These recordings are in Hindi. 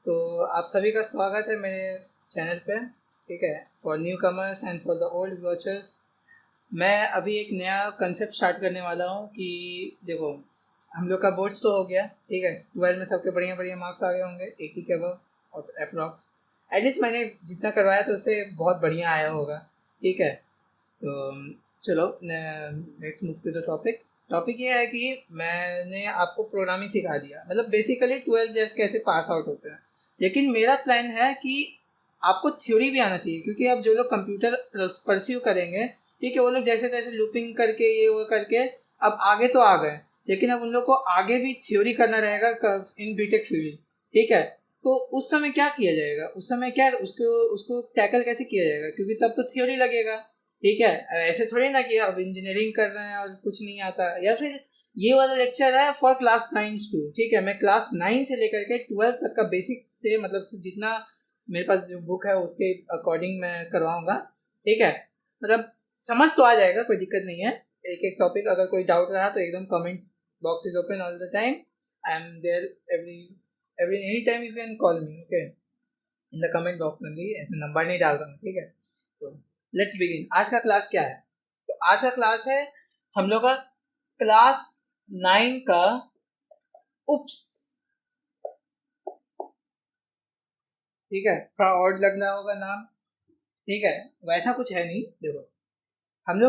तो आप सभी का स्वागत है मेरे चैनल पे। ठीक है, for new commerce and for the old watchers. मैं अभी एक नया कंसेप्ट स्टार्ट करने वाला हूँ कि देखो, हम लोग का बोर्ड्स तो हो गया। ठीक है, 12 में सबके बढ़िया बढ़िया मार्क्स आ गए होंगे 80 के अबव और अप्रॉक्स। एटलीस्ट मैंने जितना करवाया तो उससे बहुत बढ़िया आया होगा। ठीक है, तो चलो let's move to the topic. Topic ये है कि मैंने आपको प्रोग्रामिंग सिखा दिया, मतलब बेसिकली 12 जैसे कैसे पास आउट होते हैं। लेकिन मेरा प्लान है कि आपको थ्योरी भी आना चाहिए, क्योंकि अब जो लोग कंप्यूटर परस्यू करेंगे, ठीक है, वो लोग जैसे तैसे लूपिंग करके ये वो करके अब आगे तो आ गए, लेकिन अब उन लोग को आगे भी थ्योरी करना रहेगा इन बीटेक फील्ड। ठीक है, तो उस समय क्या किया जाएगा, उस समय क्या उसको उसको टैकल कैसे किया जाएगा, क्योंकि तब तो थ्योरी लगेगा। ठीक है, ऐसे थोड़ी ना कि अब इंजीनियरिंग कर रहे हैं और कुछ नहीं आता, या फिर ये वाला लेक्चर है फॉर क्लास 9 टू। ठीक है, मैं क्लास 9 से लेकर के 12 तक का बेसिक से मतलब जितना मेरे पास जो बुक है उसके अकॉर्डिंग मैं करवाऊंगा। ठीक है, मतलब समझ तो आ जाएगा, कोई दिक्कत नहीं है। एक एक टॉपिक अगर कोई डाउट रहा तो एकदम comment box is open all the time. I am there every every any time you can call me. Okay, in the comment box में भी ऐसे नंबर नहीं डाल रहा हूँ। ठीक है, तो लेट्स बिगिन। आज का क्लास क्या है? तो आज का क्लास है हम लोग का क्लास 9 का उप्स। ठीक है, थोड़ा और लगना होगा नाम। ठीक है, वैसा कुछ है नहीं। देखो, हम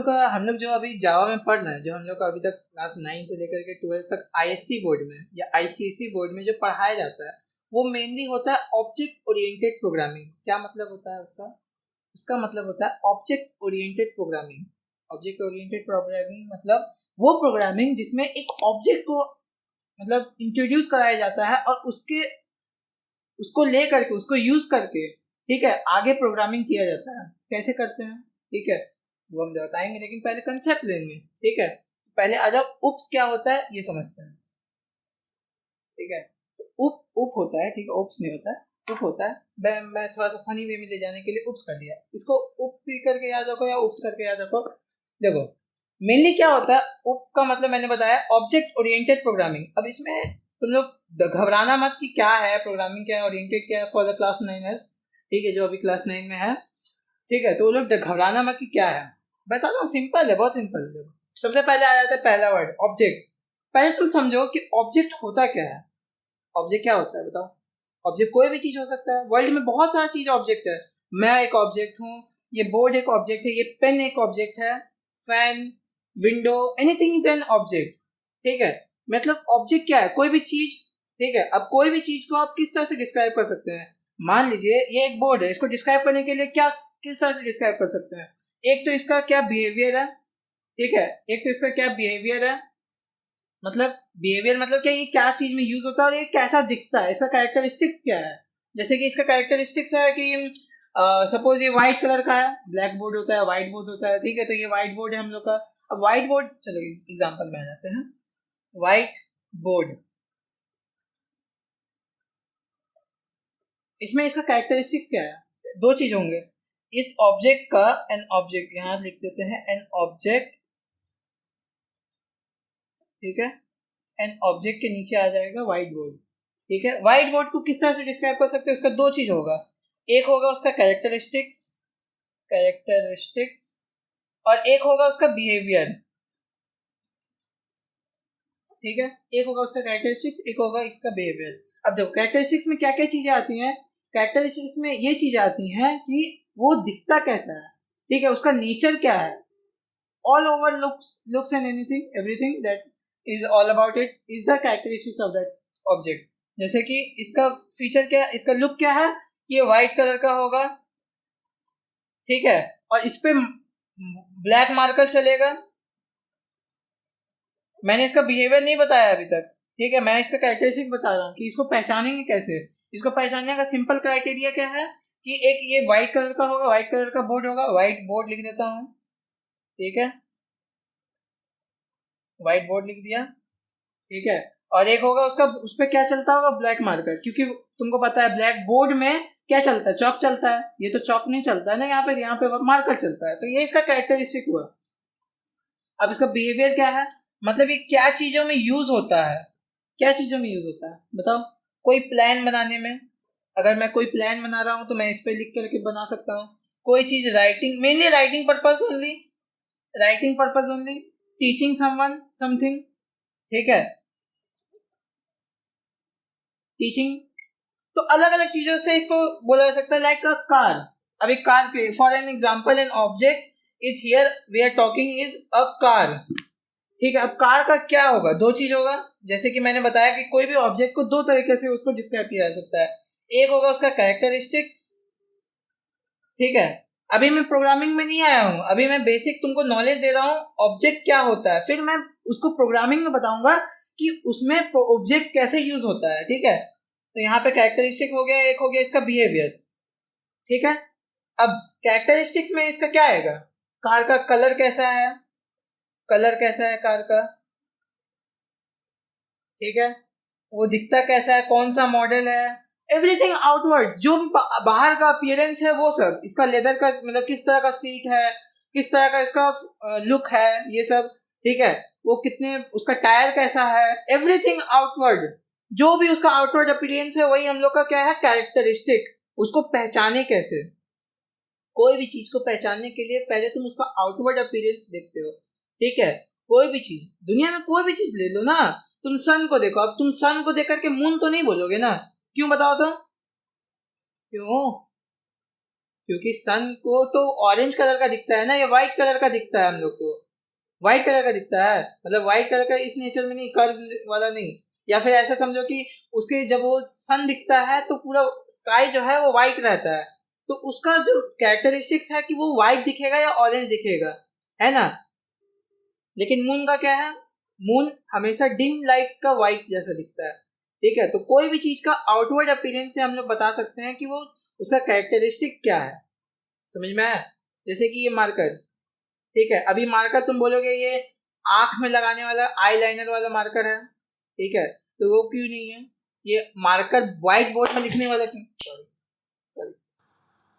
लोग जो अभी जावा में पढ़ रहे हैं, जो हम लोग का अभी तक क्लास 9 से लेकर के 12 तक आईएससी बोर्ड में या आईसीएसई बोर्ड में जो पढ़ाया जाता है, वो मेनली होता है ऑब्जेक्ट ओरिएंटेड प्रोग्रामिंग। क्या मतलब होता है उसका? उसका मतलब होता है object oriented programming. Object oriented programming मतलब वो प्रोग्रामिंग जिसमें एक ऑब्जेक्ट को मतलब इंट्रोड्यूस कराया जाता है और उसको ले करके उसको यूज करके, ठीक है, आगे प्रोग्रामिंग किया जाता है। कैसे करते हैं, ठीक है, वो हम बताएंगे, लेकिन पहले कंसेप्ट लेंगे। ठीक है, पहले आ जाओ, उप्स क्या होता है ये समझते हैं। ठीक है, तो उप होता है, ठीक है, उप्स नहीं होता है, उप होता है। मैं थोड़ा सा फनी वे में ले जाने के लिए उप्स कर दिया, इसको उप भी करके याद रखो या उप्स करके याद रखो। देखो, मेनली क्या होता है उप का मतलब, मैंने बताया ऑब्जेक्ट ओरिएंटेड प्रोग्रामिंग। अब इसमें तुम लोग घबराना मत कि क्या है प्रोग्रामिंग, क्या है ओरिएंटेड, क्या है फॉर द क्लास 9ers। ठीक है, जो अभी क्लास 9 में है। ठीक है, तो वो लोग घबराना मत कि क्या है, बताता हूँ। सिंपल है, बहुत सिंपल है। देखो, सबसे पहले आ जाता है पहला वर्ड ऑब्जेक्ट। पहले तुम समझो कि ऑब्जेक्ट होता क्या है। ऑब्जेक्ट क्या होता है बताओ? ऑब्जेक्ट कोई भी चीज हो सकता है, वर्ल्ड में बहुत सारा चीज ऑब्जेक्ट है। मैं एक ऑब्जेक्ट हूँ, ये बोर्ड एक ऑब्जेक्ट है, ये पेन एक ऑब्जेक्ट है, fan, window, anything is an object. ठीक है, मतलब ऑब्जेक्ट क्या है? कोई भी चीज। ठीक है, अब कोई भी चीज को आप किस तरह से डिस्क्राइब कर सकते हैं? मान लीजिए ये एक बोर्ड है, इसको डिस्क्राइब करने के लिए क्या किस तरह से डिस्क्राइब कर सकते हैं? एक तो इसका क्या बिहेवियर है। ठीक है, एक तो इसका क्या बिहेवियर है, मतलब बिहेवियर मतलब क्या, ये क्या चीज में यूज होता है और ये कैसा दिखता है, इसका कैरेक्टरिस्टिक्स क्या है। जैसे कि इसका कैरेक्टरिस्टिक्स है कि सपोज ये व्हाइट कलर का है, ब्लैक बोर्ड होता है, व्हाइट बोर्ड होता है। ठीक है, तो ये व्हाइट बोर्ड है हम लोग का। अब व्हाइट बोर्ड, चलो एग्जांपल में आ जाते हैं। व्हाइट बोर्ड, इसमें इसका कैरेक्टरिस्टिक्स क्या है? दो चीज होंगे, इस ऑब्जेक्ट का, एन ऑब्जेक्ट, यहां लिख देते हैं एन ऑब्जेक्ट। ठीक है, एन ऑब्जेक्ट के नीचे आ जाएगा व्हाइट बोर्ड। ठीक है, व्हाइट बोर्ड को किस तरह से डिस्क्राइब कर सकते हैं? उसका दो चीज होगा, एक होगा उसका कैरेक्टरिस्टिक्स, कैरेक्टरिस्टिक्स, और एक होगा उसका बिहेवियर। ठीक है, एक होगा उसका कैरेक्टरिस्टिक्स, एक होगा इसका बिहेवियर। अब देखो, कैरेक्टरिस्टिक्स में क्या क्या चीजें आती हैं? कैरेक्टरिस्टिक्स में ये चीजें आती हैं कि वो दिखता कैसा है। ठीक है, उसका नेचर क्या है, all over looks and anything everything that is all about it is the characteristics of that object. जैसे कि इसका फीचर क्या है, इसका लुक क्या है कि ये व्हाइट कलर का होगा। ठीक है, और इस पे ब्लैक मार्कर चलेगा। मैंने इसका बिहेवियर नहीं बताया अभी तक। ठीक है, मैं इसका कैरेक्टरिस्टिक बता रहा हूँ कि इसको पहचानेंगे कैसे। इसको पहचानने का सिंपल क्राइटेरिया क्या है कि एक ये व्हाइट कलर का होगा, व्हाइट कलर का बोर्ड होगा, व्हाइट बोर्ड लिख देता हूँ। ठीक है, व्हाइट बोर्ड लिख दिया। ठीक है, और एक होगा उसका, उस पर क्या चलता होगा, ब्लैक मार्कर, क्योंकि तुमको पता है ब्लैक बोर्ड में क्या चलता है, चौक चलता है। ये तो चौक नहीं चलता है ना, यहाँ पे मार्कर चलता है। तो ये इसका कैरेक्टरिस्टिक हुआ। अब इसका बिहेवियर क्या है, मतलब ये क्या चीजों में यूज होता है, क्या चीजों में यूज होता है बताओ? कोई प्लान बनाने में, अगर मैं कोई प्लान बना रहा हूँ तो मैं इस पे लिख करके बना सकता हूँ। कोई चीज writing, mainly writing purpose only, writing purpose only, teaching someone something, ठीक है, टीचिंग। तो अलग अलग चीजों से इसको बोला जा सकता है। लाइक अ कार, अभी कार पे for an example an object is here we are talking is a car, ठीक है। अब कार का क्या होगा, दो चीज होगा। जैसे कि मैंने बताया कि कोई भी ऑब्जेक्ट को दो तरीके से उसको डिस्क्राइब किया जा सकता है। एक होगा उसका कैरेक्टरिस्टिक्स, ठीक है। अभी मैं प्रोग्रामिंग में नहीं आया हूं, अभी मैं बेसिक तुमको नॉलेज दे रहा हूं ऑब्जेक्ट क्या होता है, फिर मैं उसको प्रोग्रामिंग में बताऊंगा कि उसमें ऑब्जेक्ट कैसे यूज होता है, ठीक है। तो यहाँ पे कैरेक्टरिस्टिक हो गया, एक हो गया इसका बिहेवियर, ठीक है। अब कैरेक्टरिस्टिक्स में इसका क्या आएगा, कार का कलर कैसा है, कलर कैसा है कार का, ठीक है, वो दिखता कैसा है, कौन सा मॉडल है, एवरीथिंग आउटवर्ड, जो भी बाहर का अपीयरेंस है वो सब, इसका लेदर का मतलब किस तरह का सीट है, किस तरह का इसका लुक है, ये सब, ठीक है। वो कितने, उसका टायर कैसा है, एवरीथिंग आउटवर्ड, जो भी उसका आउटवर्ड अपीयरेंस है वही हम लोग का क्या है, कैरेक्टरिस्टिक। उसको पहचाने कैसे, कोई भी चीज को पहचानने के लिए पहले तुम उसका आउटवर्ड अपीयरेंस देखते हो, ठीक है। कोई भी चीज, दुनिया में कोई भी चीज ले लो ना, तुम सन को देखो, अब तुम सन को देख करके मून तो नहीं बोलोगे ना, क्यों बताओ तो, क्यों, क्योंकि सन को तो ऑरेंज कलर का दिखता है ना, या व्हाइट कलर का दिखता है, हम लोग को व्हाइट कलर का दिखता है, मतलब व्हाइट कलर का इस नेचर में नहीं, कर्व वाला नहीं। या फिर ऐसा समझो कि उसके जब वो सन दिखता है तो पूरा स्काई जो है वो व्हाइट रहता है, तो उसका जो कैरेक्टरिस्टिक्स है कि वो व्हाइट दिखेगा या ऑरेंज दिखेगा, है ना। लेकिन मून का क्या है, मून हमेशा डिम लाइट का व्हाइट जैसा दिखता है, ठीक है। तो कोई भी चीज का आउटवर्ड अपीयरेंस से हम लोग बता सकते हैं कि वो उसका कैरेक्टरिस्टिक क्या है, समझ में आया। जैसे कि ये मार्कर, ठीक है, अभी मार्कर तुम बोलोगे ये आंख में लगाने वाला आई लाइनर वाला मार्कर है, ठीक है, तो वो क्यों नहीं है, ये मार्कर व्हाइट बोर्ड में लिखने वाला क्यों, सॉरी।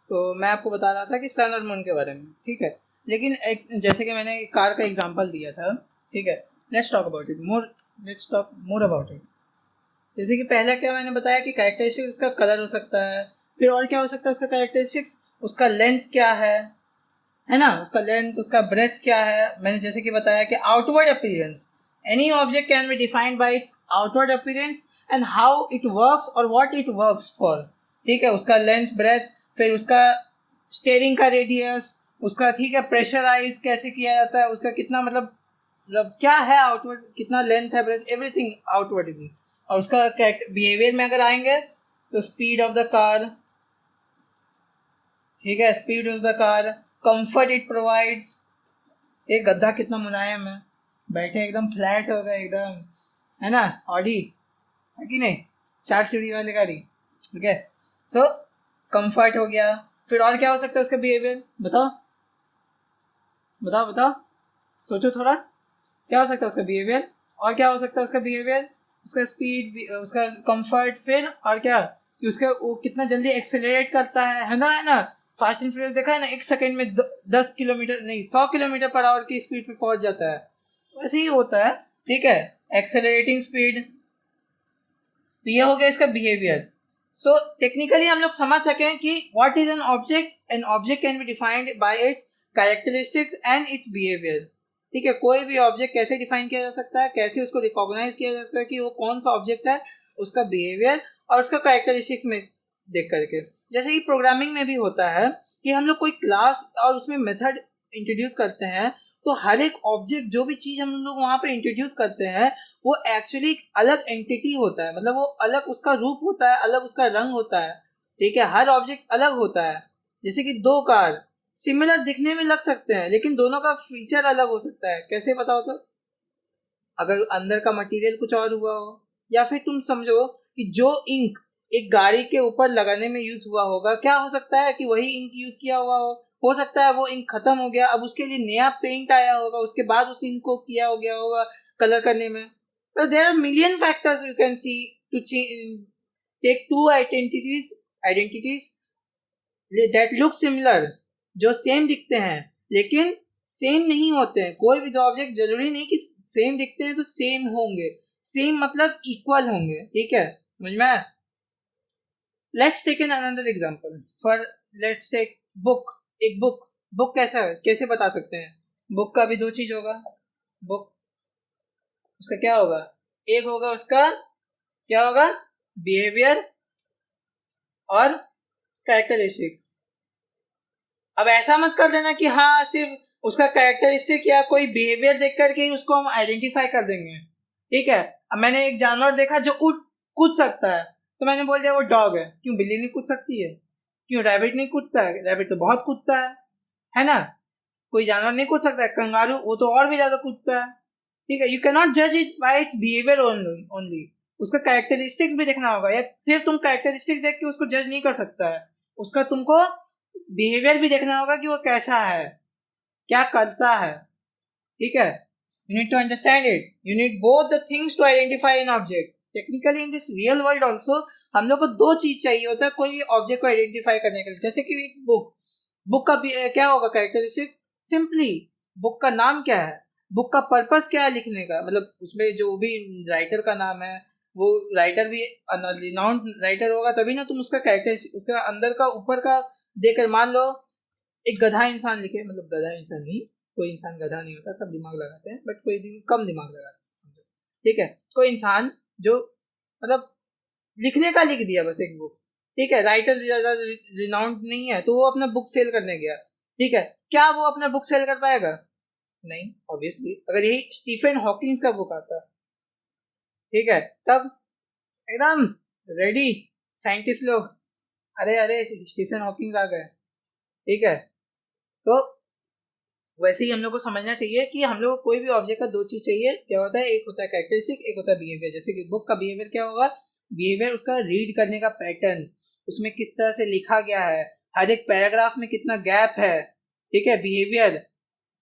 तो मैं आपको बता रहा था कि सन और मून के बारे में, ठीक है। लेकिन एक, जैसे कि मैंने कार का एग्जांपल दिया था, ठीक है, let's talk about it more, let's talk more about it. जैसे कि पहला क्या मैंने बताया कि कैरेक्टरिस्टिक्स उसका कलर हो सकता है, फिर और क्या हो सकता है उसका कैरेक्टरिस्टिक्स, उसका लेंथ क्या है ना, उसका लेंथ, उसका ब्रेथ क्या है। मैंने जैसे कि बताया कि outward appearance, any object can be defined by it's outward appearance and how it works और व्हाट इट वर्क्स फॉर, ठीक है। उसका लेंथ ब्रेथ, फिर उसका स्टेयरिंग का रेडियस, उसका, ठीक है, प्रेशराइज कैसे किया जाता है, उसका कितना मतलब क्या है आउटवर्ड, कितना लेंथ है, ब्रेथ, एवरीथिंग आउटवर्ड भी। और उसका बिहेवियर में अगर आएंगे तो स्पीड ऑफ द कार, ठीक है, speed of the car, comfort it provides, एक गद्दा कितना मुलायम है, बैठे एकदम फ्लैट हो गए एकदम, है ना, ऑडी है कि नहीं, चार सीढ़ी वाली गाड़ी, ठीक है। सो कंफर्ट हो गया, फिर और क्या हो सकता है उसका बिहेवियर, बताओ बताओ बताओ, सोचो थोड़ा, क्या हो सकता है उसका बिहेवियर, और क्या हो सकता है उसका बिहेवियर, उसका स्पीड, उसका कंफर्ट, फिर और क्या कि उसका वो कितना जल्दी एक्सेलरेट करता है ना, है ना। फास्ट एंड फ्यूरियस देखा है ना, एक सेकंड में 10 किलोमीटर नहीं 100 किलोमीटर पर आवर की स्पीड पे पहुंच जाता है, वैसे ही होता है, ठीक है, एक्सेलरेटिंग स्पीड। तो ये हो गया इसका बिहेवियर। सो टेक्निकली हम लोग समझ सकें कि what is an object can be defined by it's characteristics and it's behaviour, ठीक है। कोई भी ऑब्जेक्ट कैसे डिफाइन किया जा सकता है, कैसे उसको रिकॉग्नाइज किया जा सकता है कि वो कौन सा ऑब्जेक्ट है, उसका बिहेवियर और उसका कैरेक्टरिस्टिक्स में देख करके। जैसे कि प्रोग्रामिंग में भी होता है कि हम लोग कोई क्लास और उसमें मेथड इंट्रोड्यूस करते हैं, तो हर एक ऑब्जेक्ट, जो भी चीज़ हम लोग वहाँ पे इंट्रोड्यूस करते हैं, वो एक्चुअली अलग एंटिटी होता है, मतलब वो अलग उसका रूप होता है, अलग उसका रंग होता है, ठीक है। हर ऑब्जेक्ट अलग होता है। जैसे कि दो कार सिमिलर दिखने में लग सकते हैं, लेकिन दोनों का फीचर अलग हो सकता है, कैसे बताओ तो, अगर अंदर का मटेरियल कुछ और हुआ हो, या फिर तुम समझो कि जो इंक एक गाड़ी के ऊपर लगाने में यूज हुआ होगा, क्या हो सकता है कि वही इंक यूज किया हुआ हो सकता है वो इंक खत्म हो गया, अब उसके लिए नया पेंट आया होगा, उसके बाद उस इंक को किया हो गया होगा कलर करने में। तो there are million factors you can see to take two identities that look similar, जो सेम दिखते हैं लेकिन सेम नहीं होते हैं। कोई भी दो ऑब्जेक्ट जरूरी नहीं कि सेम दिखते हैं तो सेम होंगे, सेम मतलब इक्वल होंगे, ठीक है, समझ में आया। Let's take an another example for, let's take book. एक बुक कैसा है, कैसे बता सकते हैं? बुक का भी दो चीज होगा। बुक उसका क्या होगा? एक होगा उसका क्या होगा, बिहेवियर और कैरेक्टरिस्टिक्स। अब ऐसा मत कर देना कि हाँ सिर्फ उसका कैरेक्टरिस्टिक या कोई बिहेवियर देख करके ही उसको हम आइडेंटिफाई कर देंगे। ठीक है, अब मैंने एक जानवर देखा जो कूद सकता है, तो मैंने बोल दिया वो डॉग है। क्यों बिल्ली नहीं कूद सकती है? क्यों रैबिट नहीं कूदता है? रैबिट तो बहुत कूदता है ना? कोई जानवर नहीं कूद सकता है? कंगारू, वो तो और भी ज्यादा कूदता है। ठीक है, यू कैन नॉट जज it by it's behaviour only, उसका कैरेक्टरिस्टिक्स भी देखना होगा। या सिर्फ तुम कैरेक्टरिस्टिक्स देख के उसको जज नहीं कर सकता है, उसका तुमको बिहेवियर भी देखना होगा कि वो कैसा है, क्या करता है। ठीक है, you need to understand it, you need both the things to identify an object. Technically in this real world also हम लोग को दो चीज चाहिए होता है कोई भी ऑब्जेक्ट को आइडेंटिफाई करने के लिए। जैसे कि एक बुक का क्या होगा कैरेक्टरिस्टिक? सिंपली बुक का नाम क्या है, बुक का पर्पस क्या है लिखने का, मतलब उसमें जो भी राइटर का नाम है वो राइटर भी रिनाउंड राइटर होगा, तभी ना तुम उसका कैरेक्टरिस्टिक, उसका अंदर का ऊपर का देकर। मान लो एक गधा इंसान लिखे, मतलब गधा इंसान नहीं, कोई इंसान गधा नहीं होता, सब दिमाग लगाते हैं, बट कोई कम दिमाग लगाते हैं, समझो। ठीक है, कोई इंसान जो मतलब लिखने का लिख दिया बस एक बुक। ठीक है, राइटर ज्यादा रिनाउंड नहीं है, तो वो अपना बुक सेल करने गया। ठीक है, क्या वो अपना बुक सेल कर पाएगा? नहीं, ऑब्वियसली। अगर यही स्टीफन हॉकिंस का बुक आता, ठीक है, तब एकदम रेडी साइंटिस्ट लोग, अरे अरे स्टीफन हॉकिंस आ गए। ठीक है, तो वैसे ही हम लोग को समझना चाहिए कि हम लोग को कोई भी ऑब्जेक्ट का दो चीज चाहिए। क्या होता है? एक होता है कैरेक्टरिस्टिक, एक होता है बिहेवियर। जैसे कि बुक का बिहेवियर क्या होगा? बिहेवियर उसका रीड करने का पैटर्न, उसमें किस तरह से लिखा गया है, हर एक पैराग्राफ में कितना गैप है। ठीक है, बिहेवियर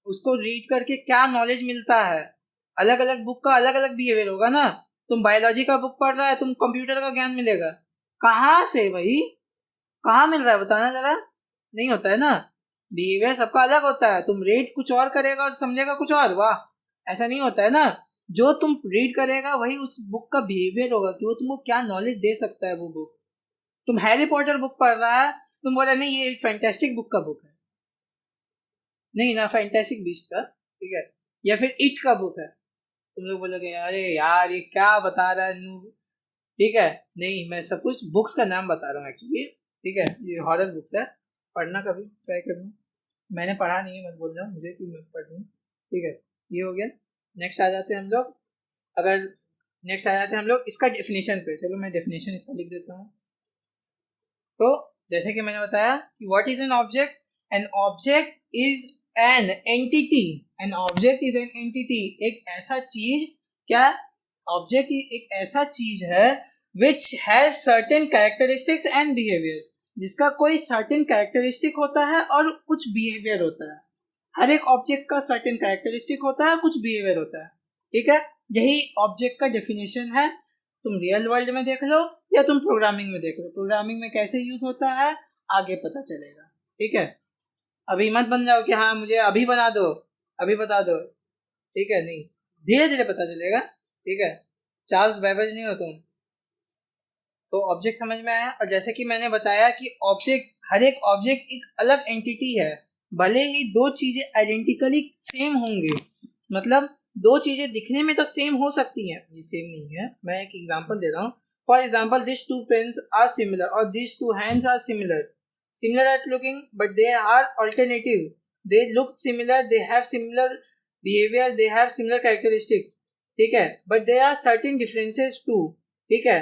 उसको रीड करके क्या नॉलेज मिलता है। अलग अलग बुक का अलग अलग बिहेवियर होगा ना। तुम बायोलॉजी का बुक पढ़ रहा है, तुम कंप्यूटर का ज्ञान मिलेगा कहाँ से भाई? कहाँ मिल रहा है बताना जरा। नहीं होता है ना, बिहेवियर सबका अलग होता है। तुम रीड कुछ और करेगा और समझेगा कुछ और, वाह, ऐसा नहीं होता है ना। जो तुम रीड करेगा वही उस बुक का बिहेवियर होगा कि वो तुमको क्या नॉलेज दे सकता है वो बुक। तुम हैरी पॉटर बुक पढ़ रहा है, तुम बोल रहे नहीं ये फैंटेस्टिक बुक का बुक है, नहीं ना फैंटेस्टिक बीस्ट का, ठीक है, या फिर इट का बुक है, तुम लोग बोलोगे अरे यार ये क्या बता रहा है नूब। ठीक है, नहीं मैं सब कुछ बुक्स का नाम बता रहा हूँ एक्चुअली। ठीक है, ये हॉरर बुक्स है, पढ़ना कभी ट्राई करना। मैंने पढ़ा नहीं है, मत बोल रहा हूँ मुझे कि मैं पढ़ लूँ। ठीक है, ये हो गया। नेक्स्ट आ जाते हैं हम लोग, अगर नेक्स्ट आ जाते हैं हम लोग इसका डेफिनेशन पे। चलो मैं डेफिनेशन इसका लिख देता हूँ। तो जैसे कि मैंने बताया कि what is an object? N object is an entity. N object is an entity, एक ऐसा चीज, क्या? ऑब्जेक्ट एक ऐसा चीज है which has certain characteristics and behaviour, जिसका कोई सर्टेन कैरेक्टरिस्टिक होता है और कुछ बिहेवियर होता है। हर एक ऑब्जेक्ट का सर्टेन कैरेक्टरिस्टिक होता है, कुछ बिहेवियर होता है। ठीक है, यही ऑब्जेक्ट का डेफिनेशन है। तुम रियल वर्ल्ड में देख लो या तुम प्रोग्रामिंग में देख लो, प्रोग्रामिंग में कैसे यूज होता है आगे पता चलेगा। ठीक है, अभी मत बन जाओ कि हाँ मुझे अभी बना दो, अभी बता दो। ठीक है, नहीं, धीरे धीरे पता चलेगा। ठीक है, चार्ल्स बैबेज नहीं हो तुम। तो ऑब्जेक्ट समझ में आया। और जैसे कि मैंने बताया कि ऑब्जेक्ट, हर एक ऑब्जेक्ट एक अलग एंटिटी है। भले ही दो चीजें आइडेंटिकली सेम होंगे, मतलब दो चीजें दिखने में तो सेम हो सकती हैं, ये सेम नहीं है। मैं एक एग्जांपल दे रहा हूँ। For example this two pens are similar और this two hands are similar at looking but they are alternative. They look similar, they have similar behaviour, they have similar characteristic. ठीक है, but there are certain differences too. ठीक है,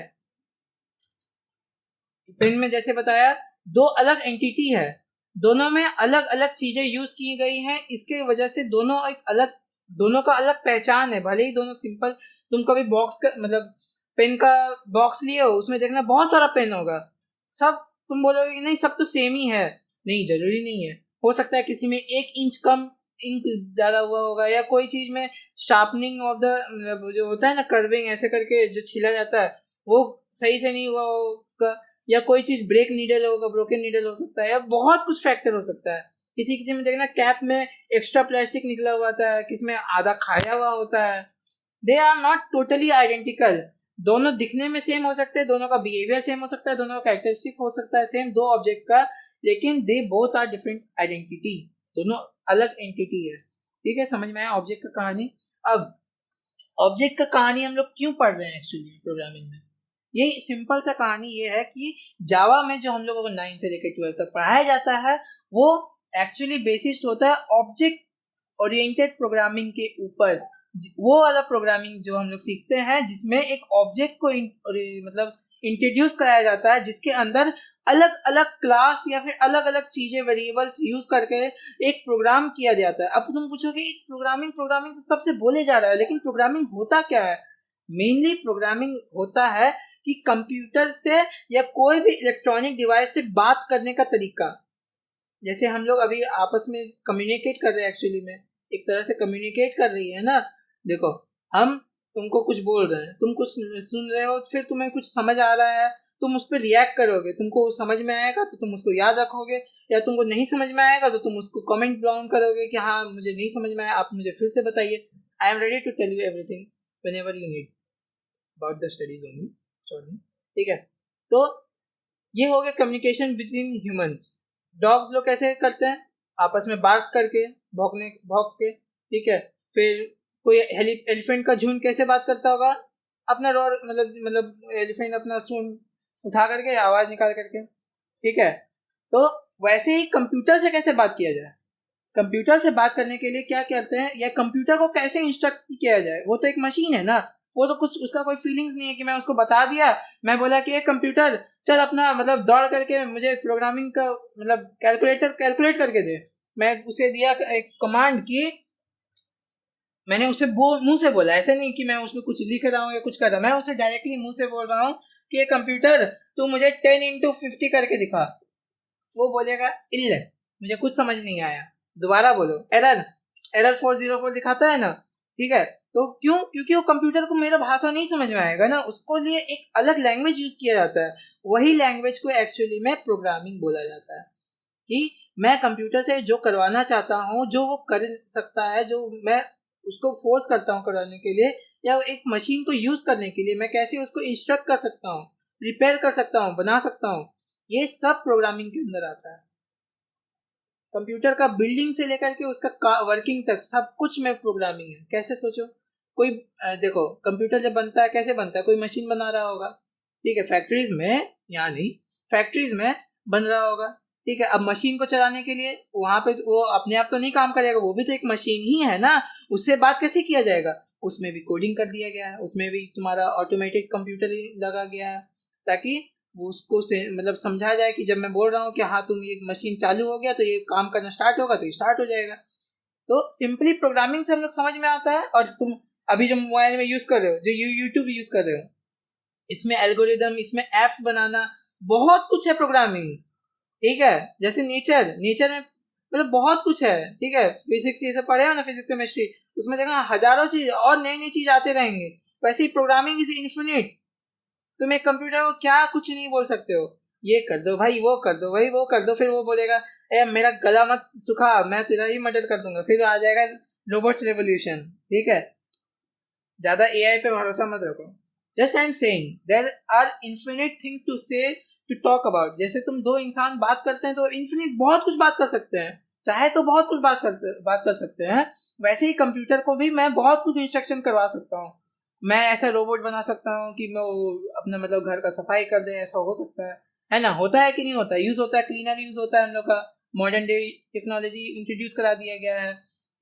पेन में जैसे बताया दो अलग एंटिटी है, दोनों में अलग अलग चीजें यूज की गई हैं, इसके वजह से दोनों एक अलग, दोनों का अलग पहचान है। भले ही दोनों सिंपल, तुम कभी बॉक्स का मतलब पेन का बॉक्स लिए हो, उसमें देखना बहुत सारा पेन होगा, सब तुम बोलोगे नहीं सब तो सेम ही है। नहीं, जरूरी नहीं है। हो सकता है किसी में 1 इंच कम इंक ज्यादा हुआ होगा, या कोई चीज में शार्पनिंग ऑफ द जो होता है ना कर्विंग ऐसे करके जो छिला जाता है वो सही से नहीं हुआ होगा, या कोई चीज ब्रेक नीडल होगा, ब्रोकन नीडल हो सकता है, या बहुत कुछ फैक्टर हो सकता है। किसी किसी में देखना कैप में एक्स्ट्रा प्लास्टिक निकला हुआ होता है, किसी में आधा खाया हुआ होता है। They are not totally identical, दोनों दिखने में सेम हो सकते हैं, दोनों का बिहेवियर सेम हो सकता है, दोनों का कैरेक्टरिस्टिक हो सकता है सेम, दो ऑब्जेक्ट का, लेकिन they both are different identity, दोनों अलग एंटिटी है। ठीक है, समझ में आया ऑब्जेक्ट का कहानी। अब ऑब्जेक्ट का कहानी हम लोग क्यों पढ़ रहे हैं एक्चुअली प्रोग्रामिंग में, ये सिंपल सा कहानी ये है कि जावा में जो हम लोगों को 9 से लेकर 12 तक पढ़ाया जाता है वो एक्चुअली बेसिस्ड होता है ऑब्जेक्ट ओरिएंटेड प्रोग्रामिंग के ऊपर। वो वाला प्रोग्रामिंग जो हम लोग सीखते हैं जिसमें एक ऑब्जेक्ट को मतलब इंट्रोड्यूस कराया जाता है, जिसके अंदर अलग अलग क्लास या फिर अलग अलग चीजें वेरिएबल्स यूज करके एक प्रोग्राम किया जाता है। अब तुम पूछोगे प्रोग्रामिंग प्रोग्रामिंग तो सबसे बोले जा रहा है, लेकिन प्रोग्रामिंग होता क्या है? मेनली प्रोग्रामिंग होता है कि कंप्यूटर से या कोई भी इलेक्ट्रॉनिक डिवाइस से बात करने का तरीका। जैसे हम लोग अभी आपस में कम्युनिकेट कर रहे हैं, एक्चुअली में एक तरह से कम्युनिकेट कर रही है ना। देखो, हम तुमको कुछ बोल रहे हैं, तुम कुछ सुन रहे हो, फिर तुम्हें कुछ समझ आ रहा है, तुम उस पर रिएक्ट करोगे, तुमको समझ में आएगा तो तुम उसको याद रखोगे, या तुमको नहीं समझ में आएगा तो तुम उसको कमेंट डाउन करोगे कि हाँ मुझे नहीं समझ में आया, आप मुझे फिर से बताइए। I am ready to tell you everything whenever you need about the studies only. ठीक है, तो ये हो गया कम्युनिकेशन बिटवीन ह्यूमंस। डॉग्स लोग कैसे करते हैं? आपस में बात करके, भौंक के। ठीक है, फिर कोई एलिफेंट का झुंड कैसे बात करता होगा? अपना रोड मतलब एलिफेंट अपना सूंड उठा करके आवाज निकाल करके। ठीक है, तो वैसे ही कंप्यूटर से कैसे बात किया जाए? कंप्यूटर से बात करने के लिए क्या कहते हैं, या कंप्यूटर को कैसे इंस्ट्रक्ट किया जाए? वो तो एक मशीन है ना, वो तो कुछ उसका कोई फीलिंग्स नहीं है कि मैं उसको बता दिया, मैं बोला कि एक कंप्यूटर चल अपना मतलब दौड़ करके मुझे प्रोग्रामिंग का मतलब कैलकुलेट करके दे। मैं उसे दिया एक कमांड की, मैंने उसे मुंह से बोला, ऐसे नहीं कि मैं उसमें कुछ लिख रहा हूँ या कुछ कर रहा हूँ, मैं उसे डायरेक्टली मुंह से बोल रहा हूँ कि ये कंप्यूटर तू मुझे 10x50 करके दिखा। वो बोलेगा इल्ल, मुझे कुछ समझ नहीं आया, दोबारा बोलो। एरर एरर 404 दिखाता है ना। ठीक है, तो क्यों? क्योंकि वो कंप्यूटर को मेरा भाषा नहीं समझ में आएगा ना, उसको लिए एक अलग लैंग्वेज यूज किया जाता है। वही लैंग्वेज को एक्चुअली में प्रोग्रामिंग बोला जाता है, कि मैं कंप्यूटर से जो करवाना चाहता हूँ, जो वो कर सकता है, जो मैं उसको फोर्स करता हूँ कराने के लिए, या एक मशीन को यूज करने के लिए मैं कैसे उसको इंस्ट्रक्ट कर सकता हूँ, प्रिपेयर कर सकता हूँ, बना सकता हूँ, ये सब प्रोग्रामिंग के अंदर आता है। कंप्यूटर का बिल्डिंग से लेकर के उसका वर्किंग तक सब कुछ में प्रोग्रामिंग है। कैसे सोचो, कोई देखो कंप्यूटर जब बनता है कैसे बनता है? कोई मशीन बना रहा होगा, ठीक है, फैक्ट्रीज में, या नहीं फैक्ट्रीज में बन रहा होगा। ठीक है, अब मशीन को चलाने के लिए वहां पे वो अपने आप तो नहीं काम करेगा, वो भी तो एक मशीन ही है ना, उससे बात कैसे किया जाएगा? उसमें भी कोडिंग कर दिया गया है, उसमें भी तुम्हारा ऑटोमेटेड कंप्यूटर लगा गया है, ताकि वो उसको से मतलब समझा जाए कि जब मैं बोल रहा हूँ कि हाँ तुम ये मशीन चालू हो गया तो ये काम करना स्टार्ट होगा तो ये स्टार्ट हो जाएगा। तो सिंपली प्रोग्रामिंग से हम लोग समझ में आता है। और तुम अभी जो मोबाइल में यूज कर रहे हो, जो यूट्यूब यूज कर रहे हो, इसमें एल्गोरिदम, इसमें एप्स बनाना, बहुत कुछ है प्रोग्रामिंग। ठीक है, जैसे नेचर में मतलब बहुत कुछ है। ठीक है, फिजिक्स ये सब पढ़े हो ना, फिजिक्स केमिस्ट्री, उसमें देखना हजारों चीज और नई नई चीज आते रहेंगे। वैसे ही प्रोग्रामिंग इज इन्फिनिट। तुम एक कंप्यूटर को क्या कुछ नहीं बोल सकते हो, ये कर दो भाई, वो कर दो भाई, वो कर दो, फिर वो बोलेगा ए मेरा गला मत सुखा, मैं तेरा ही मर्डर कर दूंगा, फिर आ जाएगा रोबोट्स रेवोल्यूशन। ठीक है, ज्यादा एआई पे भरोसा मत रखो। Just I am saying there are infinite things to say to talk about. जैसे तुम दो इंसान बात करते हैं तो इन्फिनिट बहुत कुछ बात कर सकते हैं, चाहे तो बहुत कुछ बात कर सकते हैं। वैसे ही कंप्यूटर को भी मैं बहुत कुछ इंस्ट्रक्शन करवा सकता हूँ। मैं ऐसा रोबोट बना सकता हूँ कि मैं अपना मतलब घर का सफाई कर दे, ऐसा हो सकता है ना? होता है कि नहीं होता? यूज होता है, क्लीनर यूज होता है हम लोग का, मॉडर्न डे टेक्नोलॉजी इंट्रोड्यूस करा दिया गया है।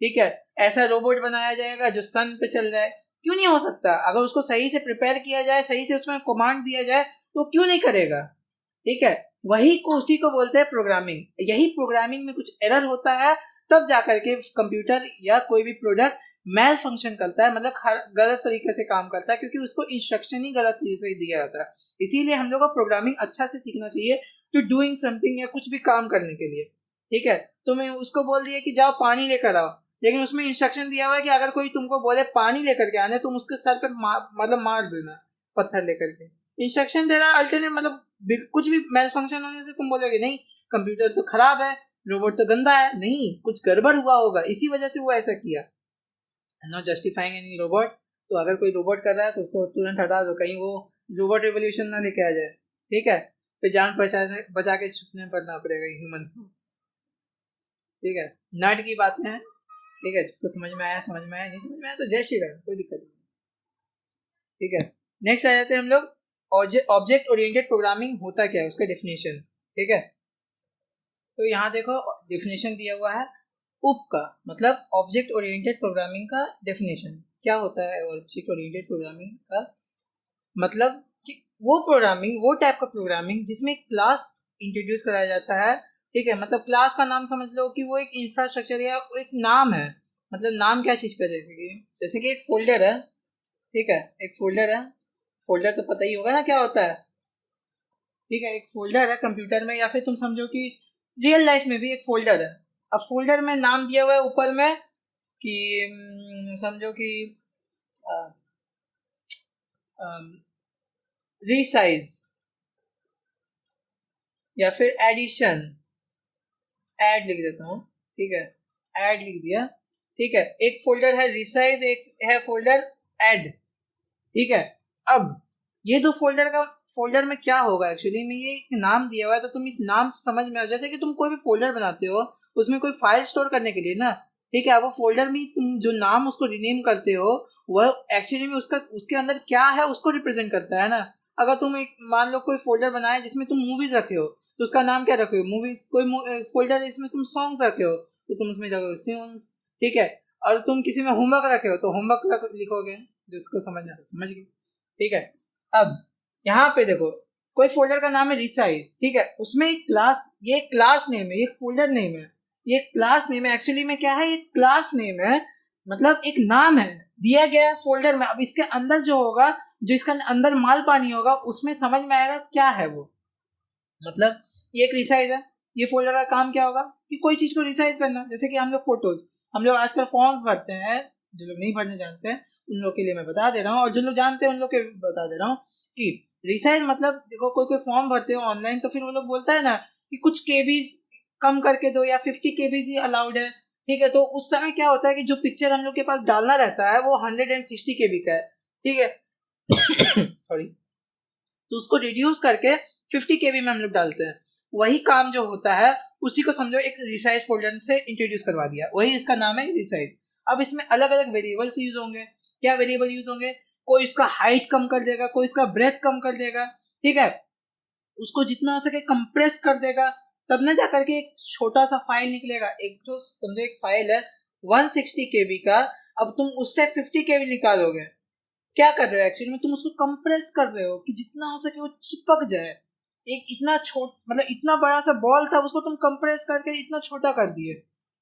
ठीक है, ऐसा रोबोट बनाया जाएगा जो सन पे चल जाए, क्यों नहीं हो सकता? अगर उसको सही से प्रिपेयर किया जाए, सही से उसमें कमांड दिया जाए तो क्यों नहीं करेगा? ठीक है, उसी को बोलते हैं प्रोग्रामिंग। यही प्रोग्रामिंग में कुछ एरर होता है तब जाकर के कंप्यूटर या कोई भी प्रोडक्ट मैल फंक्शन करता है, मतलब गलत तरीके से काम करता है, क्योंकि उसको इंस्ट्रक्शन ही गलत तरीके से दिया जाता है। इसीलिए हम लोग को प्रोग्रामिंग अच्छा से सीखना चाहिए टू डूइंग समथिंग, या कुछ भी काम करने के लिए। ठीक है, तो मैं उसको बोल दिया कि जाओ पानी लेकर आओ, लेकिन उसमें इंस्ट्रक्शन दिया हुआ है कि अगर कोई तुमको बोले पानी लेकर के आने, तुम उसके सर पे मतलब मार देना पत्थर लेकर के। इंस्ट्रक्शन दे रहा है अल्टरनेट, मतलब कुछ भी मेल फंक्शन होने से तुम बोलोगे नहीं कंप्यूटर तो खराब है, रोबोट तो गंदा है, नहीं कुछ गड़बड़ हुआ होगा, इसी वजह से वो ऐसा किया। Not justifying any robot. तो अगर कोई रोबोट कर रहा है तो उसको तुरंत हटा दो, कहीं वो रोबोट रिवोल्यूशन ना लेके आ जाए, ठीक है। फिर जान बचा के छुपने पड़ना पड़ेगा ह्यूमंस को, ठीक है। नर्ड की बातें हैं, ठीक है, जिसको समझ में आया समझ में आया, नहीं समझ में आया तो जय श्री राम, कोई दिक्कत नहीं, ठीक है। नेक्स्ट आ जाते हैं हम लोग ऑब्जेक्ट ओरिएंटेड प्रोग्रामिंग होता क्या है, उसका डेफिनेशन, ठीक है। तो यहाँ देखो डेफिनेशन दिया हुआ है उप का, मतलब ऑब्जेक्ट ओरिएंटेड प्रोग्रामिंग का डेफिनेशन क्या होता है। ऑब्जेक्ट ओरिएंटेड प्रोग्रामिंग का मतलब कि वो प्रोग्रामिंग, वो टाइप का प्रोग्रामिंग जिसमें क्लास इंट्रोड्यूस कराया जाता है, ठीक है। मतलब क्लास का नाम समझ लो कि वो एक इंफ्रास्ट्रक्चर या एक नाम है। मतलब नाम क्या चीज़ का, जैसे कि एक फोल्डर है, ठीक है, एक फोल्डर है, फोल्डर तो पता ही होगा ना क्या होता है, ठीक है। एक फोल्डर है कंप्यूटर में, या फिर तुम समझो कि रियल लाइफ में भी एक फोल्डर है। अब फोल्डर में नाम दिया हुआ है ऊपर में कि समझो कि रीसाइज या फिर एडिशन, ऐड लिख देता हूँ, ठीक है, ऐड लिख दिया, ठीक है। एक फोल्डर है रीसाइज, एक है फोल्डर ऐड, ठीक है। अब ये दो फोल्डर में क्या होगा, एक्चुअली में ये नाम दिया हुआ है तो तुम इस नाम से समझ में आओ, जैसे कि तुम कोई भी फोल्डर बनाते हो उसमें कोई फाइल स्टोर करने के लिए ना, ठीक है। वो फोल्डर में तुम जो नाम उसको रिनेम करते हो वह एक्चुअली में उसके अंदर क्या है उसको रिप्रेजेंट करता है ना। अगर तुम एक मान लो कोई फोल्डर बनाया जिसमें तुम मूवीज रखे हो तो उसका नाम क्या रखे हो, मूवीज। कोई फोल्डर इसमें तुम सॉन्ग्स रखे हो तो तुम उसमें रखोगे सॉन्ग्स, ठीक है। और तुम किसी में होमवर्क रखे हो तो होमवर्क लिखोगे, जिसको समझना है समझ गए, ठीक है। अब यहाँ पे देखो कोई फोल्डर का नाम है रिसाइज, ठीक है, उसमें एक क्लास, ये क्लास नेम है, ये फोल्डर नेम है, ये क्लास नेम है। एक्चुअली में क्या है, ये क्लास नेम है, मतलब एक नाम है दिया गया है फोल्डर में। अब इसके अंदर जो होगा, जो इसका अंदर माल पानी होगा उसमें समझ में आएगा क्या है वो। मतलब ये एक रिसाइज है, ये फोल्डर का काम क्या होगा कि कोई चीज को रिसाइज करना। जैसे कि हम लोग फोटोज, हम लोग आजकल फॉर्म भरते हैं, जो लोग नहीं भरने जानते हैं उन लोग के लिए मैं बता दे रहा हूँ, और जो लोग जानते हैं उन लोग के बता दे रहा हूँ कि रिसाइज मतलब देखो कोई कोई फॉर्म भरते हो ऑनलाइन तो फिर वो लोग बोलता है ना कि कुछ केबीज कम करके दो या 50 केबीज ही अलाउड है, ठीक है। तो उस समय क्या होता है कि जो पिक्चर हम लोग के पास डालना रहता है वो 160 केबी का है, ठीक है। सॉरी, तो उसको रिड्यूस करके 50 केबी में हम लोग डालते हैं। वही काम जो होता है उसी को समझो एक रिसाइज फोल्डर से इंट्रोड्यूस करवा दिया, वही इसका नाम है रिसाइज। अब इसमें अलग अलग वेरिएबल्स यूज होंगे। क्या वेरिएबल यूज होंगे, कोई इसका हाइट कम कर देगा, कोई इसका ब्रेथ कम कर देगा, ठीक है, उसको जितना हो सके कंप्रेस कर देगा, तब ना जाकर के एक छोटा सा फाइल निकलेगा। एक तो समझो एक फाइल है 160 केबी का, अब तुम उससे 50 केबी निकालोगे, क्या कर रहे हो एक्चुअली में तुम उसको कंप्रेस कर रहे हो कि जितना हो सके वो चिपक जाए। एक इतना मतलब इतना बड़ा सा बॉल था उसको तुम कंप्रेस करके इतना छोटा कर दिए,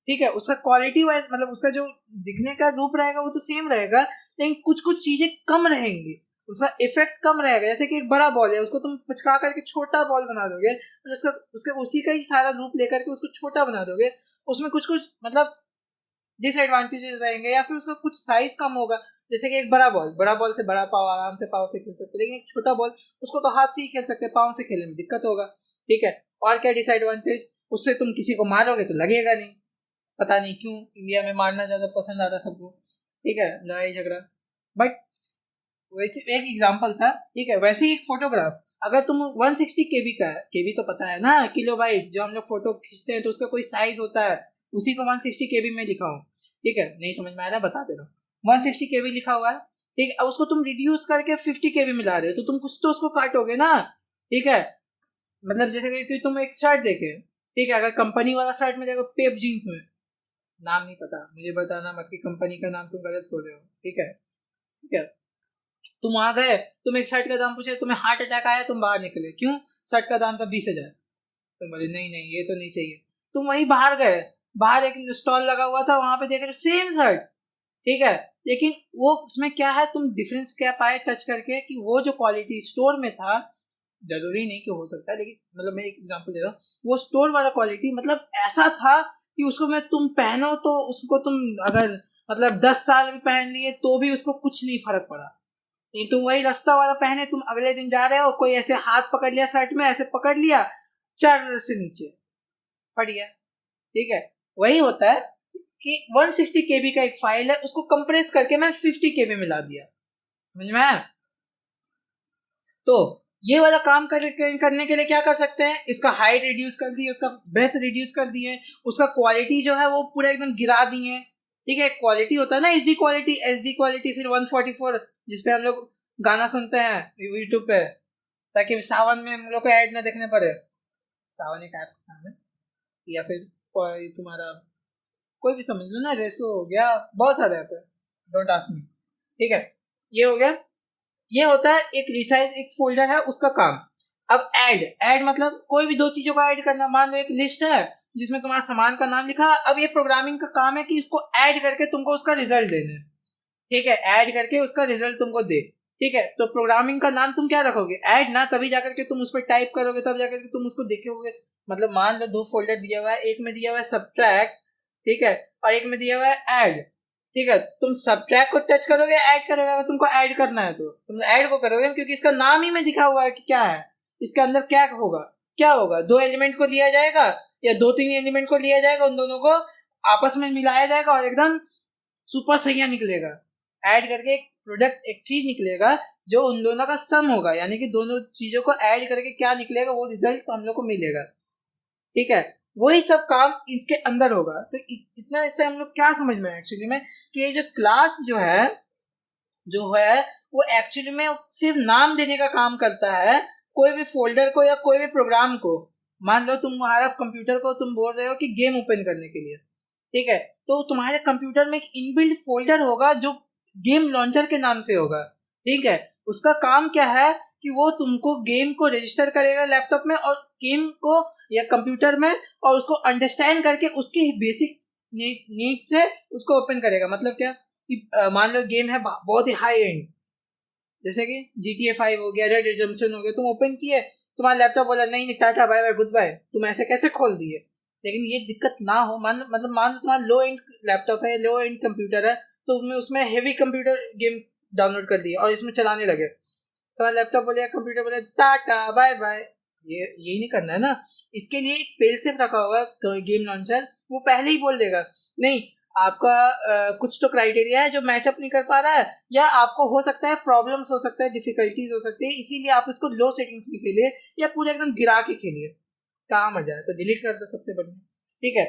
ठीक है। उसका क्वालिटी वाइज मतलब उसका जो दिखने का रूप रहेगा वो तो सेम रहेगा, लेकिन कुछ कुछ चीजें कम रहेंगी, उसका इफेक्ट कम रहेगा। जैसे कि एक बड़ा बॉल है उसको तुम पिचका करके छोटा बॉल बना दोगे, तो उसके उसी का ही सारा रूप लेकर के उसको छोटा बना दोगे, उसमें कुछ कुछ मतलब डिसएडवांटेजेस रहेंगे या फिर उसका कुछ साइज कम होगा। जैसे कि एक बड़ा बॉल से बड़ा पाव आराम से पाव से खेल सकते हैं, लेकिन एक छोटा बॉल उसको तो हाथ से ही खेल सकते हैं, पाव से खेलने में दिक्कत होगा, ठीक है। और क्या डिसएडवांटेज, उससे तुम किसी को मारोगे तो लगेगा नहीं, पता नहीं क्यों इंडिया में मारना ज्यादा पसंद आता सबको, ठीक है, लड़ाई झगड़ा। बट वैसे एक एग्जाम्पल था, ठीक है। वैसे ही एक फोटोग्राफ अगर तुम 160 केबी का है, केबी तो पता है ना किलो बाइट, जो हम लोग फोटो खींचते हैं तो उसका कोई साइज होता है, उसी को 160 केबी में लिखा हूँ, ठीक है। नहीं समझ में आया ना, बता दे रहा हूँ, 160 केबी लिखा हुआ है, ठीक है। अब उसको तुम रिड्यूस करके 50 केबी में ला रहे हो तो तुम कुछ तो उसको काटोगे ना, ठीक है। मतलब जैसे कि तुम एक शर्ट देखे, ठीक है, अगर कंपनी वाला शर्ट में देखो पेप जीन्स में, नाम नहीं पता मुझे, बताना मत कि कंपनी का नाम तुम गलत बोल रहे हो, ठीक है, ठीक है। तुम वहां गए, तुम एक शर्ट का दाम पूछे, तुम्हें हार्ट अटैक आया, तुम बाहर निकले, क्यों, शर्ट का दाम था 20,000, तुम बोले नहीं नहीं ये तो नहीं चाहिए, तुम वहीं बाहर गए, बाहर एक स्टॉल लगा हुआ था वहां पे देख रहे सेम शर्ट, ठीक है, लेकिन वो उसमें क्या है, तुम डिफरेंस क्या पाए टच करके कि वो जो क्वालिटी स्टोर में था, जरूरी नहीं कि हो सकता है, लेकिन मतलब मैं एक एग्जांपल दे रहा हूँ, वो स्टोर वाला क्वालिटी मतलब ऐसा था कि उसको मैं तुम पहनो तो उसको तुम अगर मतलब 10 साल भी पहन लिए तो भी उसको कुछ नहीं फर्क पड़ा। नहीं तुम वही रास्ता वाला पहने, तुम अगले दिन जा रहे हो, कोई ऐसे हाथ पकड़ लिया शर्ट में, ऐसे पकड़ लिया 4 से नीचे फट गया, ठीक है। वही होता है कि 160 केबी का एक फाइल है, उसको कंप्रेस करके मैं 50 केबी में ला दिया, समझ में आया? तो ये वाला काम करने के लिए क्या कर सकते हैं, इसका हाइट रिड्यूस कर दिए, उसका ब्रेथ रिड्यूस कर दिए, उसका क्वालिटी जो है वो पूरा एकदम गिरा दिए। ठीक है, क्वालिटी होता है ना एच डी क्वालिटी, फिर 144 जिसपे हम लोग गाना सुनते हैं यूट्यूब पे, ताकि सावन में हम लोग को ऐड ना देखने पड़े। सावन एक ऐप का नाम है, या फिर कोई तुम्हारा कोई भी समझ लो ना, रेसो हो गया, बहुत सारे ऐप है, डोंट आस्क मी। ठीक है, ये हो गया। ये होता है एक रिसाइज, एक फोल्डर है उसका काम। अब ऐड, ऐड मतलब कोई भी दो चीजों को ऐड करना। मान लो एक लिस्ट है जिसमें तुम्हारा सामान का नाम लिखा, अब ये प्रोग्रामिंग का काम है कि इसको ऐड करके तुमको उसका रिजल्ट देना है। ठीक है, ऐड करके उसका रिजल्ट तुमको दे। ठीक है, तो प्रोग्रामिंग का नाम तुम क्या रखोगे, ऐड ना, तभी जाकर के तुम उस पर टाइप करोगे, तब जाकर के तुम उसको देखोगे। मतलब मान लो दो फोल्डर दिया हुआ है, एक में दिया हुआ है सब्ट्रैक्ट, ठीक है, और एक में दिया हुआ है ऐड। ठीक है, तुम सब्ट्रैक्ट को टच करोगे, ऐड करोगे, अगर तुमको ऐड करना है तो तुम ऐड को करोगे, क्योंकि इसका नाम ही में दिखा हुआ है कि क्या है, इसके अंदर क्या होगा। क्या होगा, दो एलिमेंट को लिया जाएगा या दो तीन एलिमेंट को लिया जाएगा, उन दोनों को आपस में मिलाया जाएगा और एकदम सुपर सही निकलेगा। ऐड करके एक प्रोडक्ट, एक चीज निकलेगा जो उन दोनों का सम होगा, यानी कि दोनों चीजों को ऐड करके क्या निकलेगा वो रिजल्ट हम लोग को मिलेगा। ठीक है, वही सब काम इसके अंदर होगा। तो इतना इससे हम लोग क्या समझ में एक्चुअली में, कि ये जो क्लास जो है वो एक्चुअली में सिर्फ नाम देने का काम करता है कोई भी फोल्डर को या कोई भी प्रोग्राम को। मान लो तुम्हारा कंप्यूटर को तुम बोल रहे हो कि गेम ओपन करने के लिए, ठीक है, तो तुम्हारे कंप्यूटर में एक इनबिल्ट फोल्डर होगा जो गेम लॉन्चर के नाम से होगा। ठीक है, उसका काम क्या है कि वो तुमको गेम को रजिस्टर करेगा लैपटॉप में और गेम को या कंप्यूटर में, और उसको अंडरस्टैंड करके उसकी बेसिक नीड से उसको ओपन करेगा। मतलब क्या कि मान लो गेम है बहुत ही हाई एंड, जैसे कि GTA 5 हो गया, रेड रिडेम्पशन हो गया, तुम ओपन किए, तुम्हारा लैपटॉप बोला नहीं नहीं tata bye bye goodbye, तुम ऐसे कैसे खोल दिए। लेकिन ये दिक्कत ना हो, मान लो तुम्हारा लो एंड लैपटॉप है, लो एंड कंप्यूटर है, तो उसमें हेवी कंप्यूटर गेम डाउनलोड कर दिया और इसमें चलाने लगे, तुम्हारा लैपटॉप बोलेगा, कंप्यूटर बोले टाटा बाय बाय। ये नहीं करना है ना। इसके लिए एक फेल सेफ रखा होगा तो गेम लॉन्चर, वो पहले ही बोल देगा नहीं आपका कुछ तो क्राइटेरिया है जो मैचअप नहीं कर पा रहा है, या आपको हो सकता है प्रॉब्लम्स हो सकता है, डिफिकल्टीज हो सकती है, इसीलिए आप इसको लो सेटिंग्स में खेलिए या पूरा एकदम गिरा के खेलिए, काम आ जाए तो डिलीट कर दो सबसे बढ़िया। ठीक है,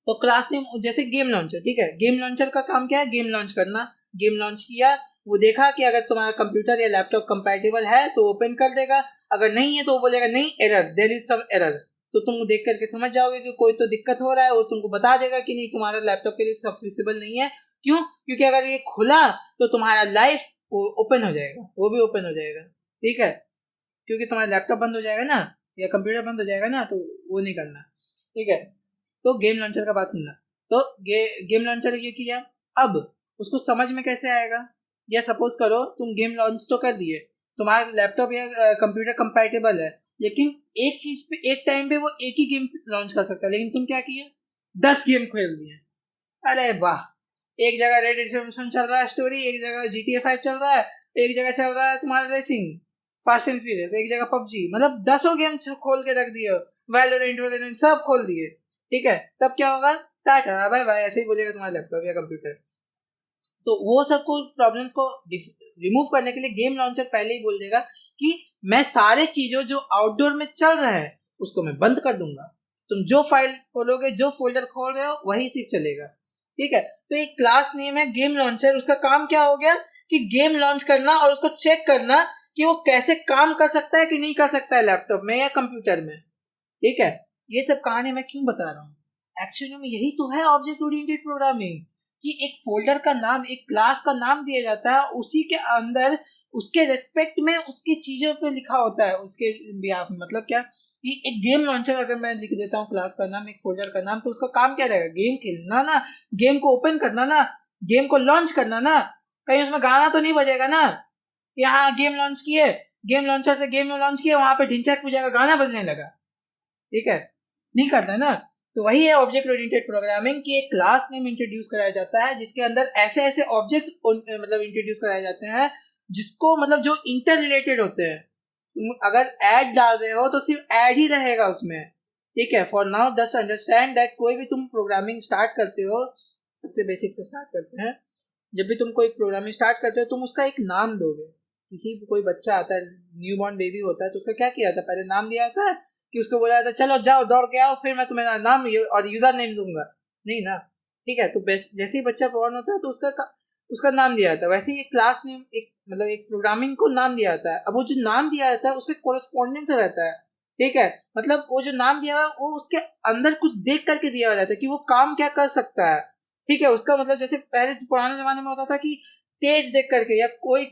तो क्लास नेम जैसे गेम लॉन्चर, ठीक है, गेम लॉन्चर का काम क्या है, गेम लॉन्च करना। गेम लॉन्च किया, वो देखा कि अगर तुम्हारा कंप्यूटर या लैपटॉप कंपैटिबल है तो ओपन कर देगा, अगर नहीं है तो वो बोलेगा नहीं error, there is some error, तो तुम देख करके समझ जाओगे कि कोई तो दिक्कत हो रहा है, वो तुमको बता देगा कि नहीं तुम्हारा लैपटॉप के लिए सफिशिएबल नहीं है। क्यों, क्योंकि अगर ये खुला तो तुम्हारा लाइफ ओपन हो जाएगा, वो भी ओपन हो जाएगा। ठीक है, क्योंकि तुम्हारा लैपटॉप बंद हो जाएगा ना या कंप्यूटर बंद हो जाएगा ना, तो वो नहीं करना। ठीक है, तो गेम लॉन्चर का बात सुनना। तो गेम लॉन्चर ये किया, अब उसको समझ में कैसे आएगा, या सपोज करो तुम गेम लॉन्च तो कर दिए, तुम्हारा लैपटॉप या कंप्यूटर कंपैटिबल है, लेकिन एक चीज पे एक टाइम पे वो एक ही गेम लॉन्च कर सकता है, लेकिन तुम क्या किए 10 गेम खेल दिए। अरे वाह, एक जगह रेड रिडेम्पशन चल रहा है स्टोरी, एक जगह GTA 5 चल रहा है, एक जगह चल रहा है तुम्हारा रेसिंग फास्ट एंड फ्यूरियस, एक जगह पबजी, मतलब 10 गेम खोल के रख दिए, वैलोरेंट सब खोल दिए। ठीक है, तब क्या होगा, टाटा बाय बाय ऐसे ही बोलेगा तुम्हारा लैपटॉप या कंप्यूटर। तो वो सब को प्रॉब्लम्स को रिमूव करने के लिए गेम लॉन्चर पहले ही बोल देगा कि मैं सारे चीजों जो आउटडोर में चल रहा है उसको मैं बंद कर दूंगा, तुम जो फाइल खोलोगे जो फोल्डर खोल रहे हो वही सिर्फ चलेगा। ठीक है, तो एक क्लास नेम है गेम लॉन्चर, उसका काम क्या हो गया कि गेम लॉन्च करना और उसको चेक करना कि वो कैसे काम कर सकता है कि नहीं कर सकता है लैपटॉप में या कंप्यूटर में। ठीक है, ये सब कहानी मैं क्यों बता रहा हूँ, एक्चुअली में यही तो है ऑब्जेक्ट ओरिएंटेड प्रोग्रामिंग, कि एक फोल्डर का नाम, एक क्लास का नाम दिया जाता है, उसी के अंदर उसके रेस्पेक्ट में उसकी चीजों पे लिखा होता है उसके बिहाफ में। मतलब क्या कि एक गेम लॉन्चर अगर मैं लिख देता हूँ क्लास का नाम, एक फोल्डर का नाम, तो उसका काम क्या रहेगा, गेम खेलना ना, गेम को ओपन करना ना, गेम को लॉन्च करना ना, कहीं उसमें गाना तो नहीं बजेगा ना, यहाँ गेम लॉन्च किए, गेम लॉन्चर से गेम लॉन्च किए, वहां पे ढिंचैक पूजा का गाना बजने लगा। ठीक है, नहीं करता ना। तो वही है ऑब्जेक्ट ओरिएंटेड प्रोग्रामिंग, की एक क्लास नेम इंट्रोड्यूस कराया जाता है जिसके अंदर ऐसे ऐसे ऑब्जेक्ट्स मतलब इंट्रोड्यूस कराए जाते हैं जिसको मतलब जो इंटर रिलेटेड होते हैं। तुम अगर ऐड डाल रहे हो तो सिर्फ ऐड ही रहेगा उसमें। ठीक है, for now just understand that कोई भी तुम प्रोग्रामिंग स्टार्ट करते हो, सबसे बेसिक से स्टार्ट करते हैं, जब भी तुम कोई प्रोग्रामिंग स्टार्ट करते हो तुम उसका एक नाम दोगे। किसी कोई बच्चा आता है, न्यू बॉर्न बेबी होता है, तो उसका क्या किया जाता है, पहले नाम दिया जाता है कि उसको बोला जाता है चलो जाओ दौड़ के आओ, फिर मैं तुम्हें नाम और यूजर नेम दूंगा, नहीं ना। ठीक है, तो जैसे ही बच्चा बॉर्न होता है तो उसका नाम दिया जाता है। वैसे ही एक क्लास नेम, एक मतलब एक प्रोग्रामिंग को नाम दिया जाता है। अब वो जो नाम दिया जाता है उससे कोरस्पॉन्डेंस रहता है। ठीक है, मतलब वो जो नाम दिया हुआ है वो उसके अंदर कुछ देख करके दिया हुआ रहता है कि वो काम क्या कर सकता है। ठीक है, उसका मतलब जैसे पहले पुराने जमाने में होता था कि तेज देख करके या कोई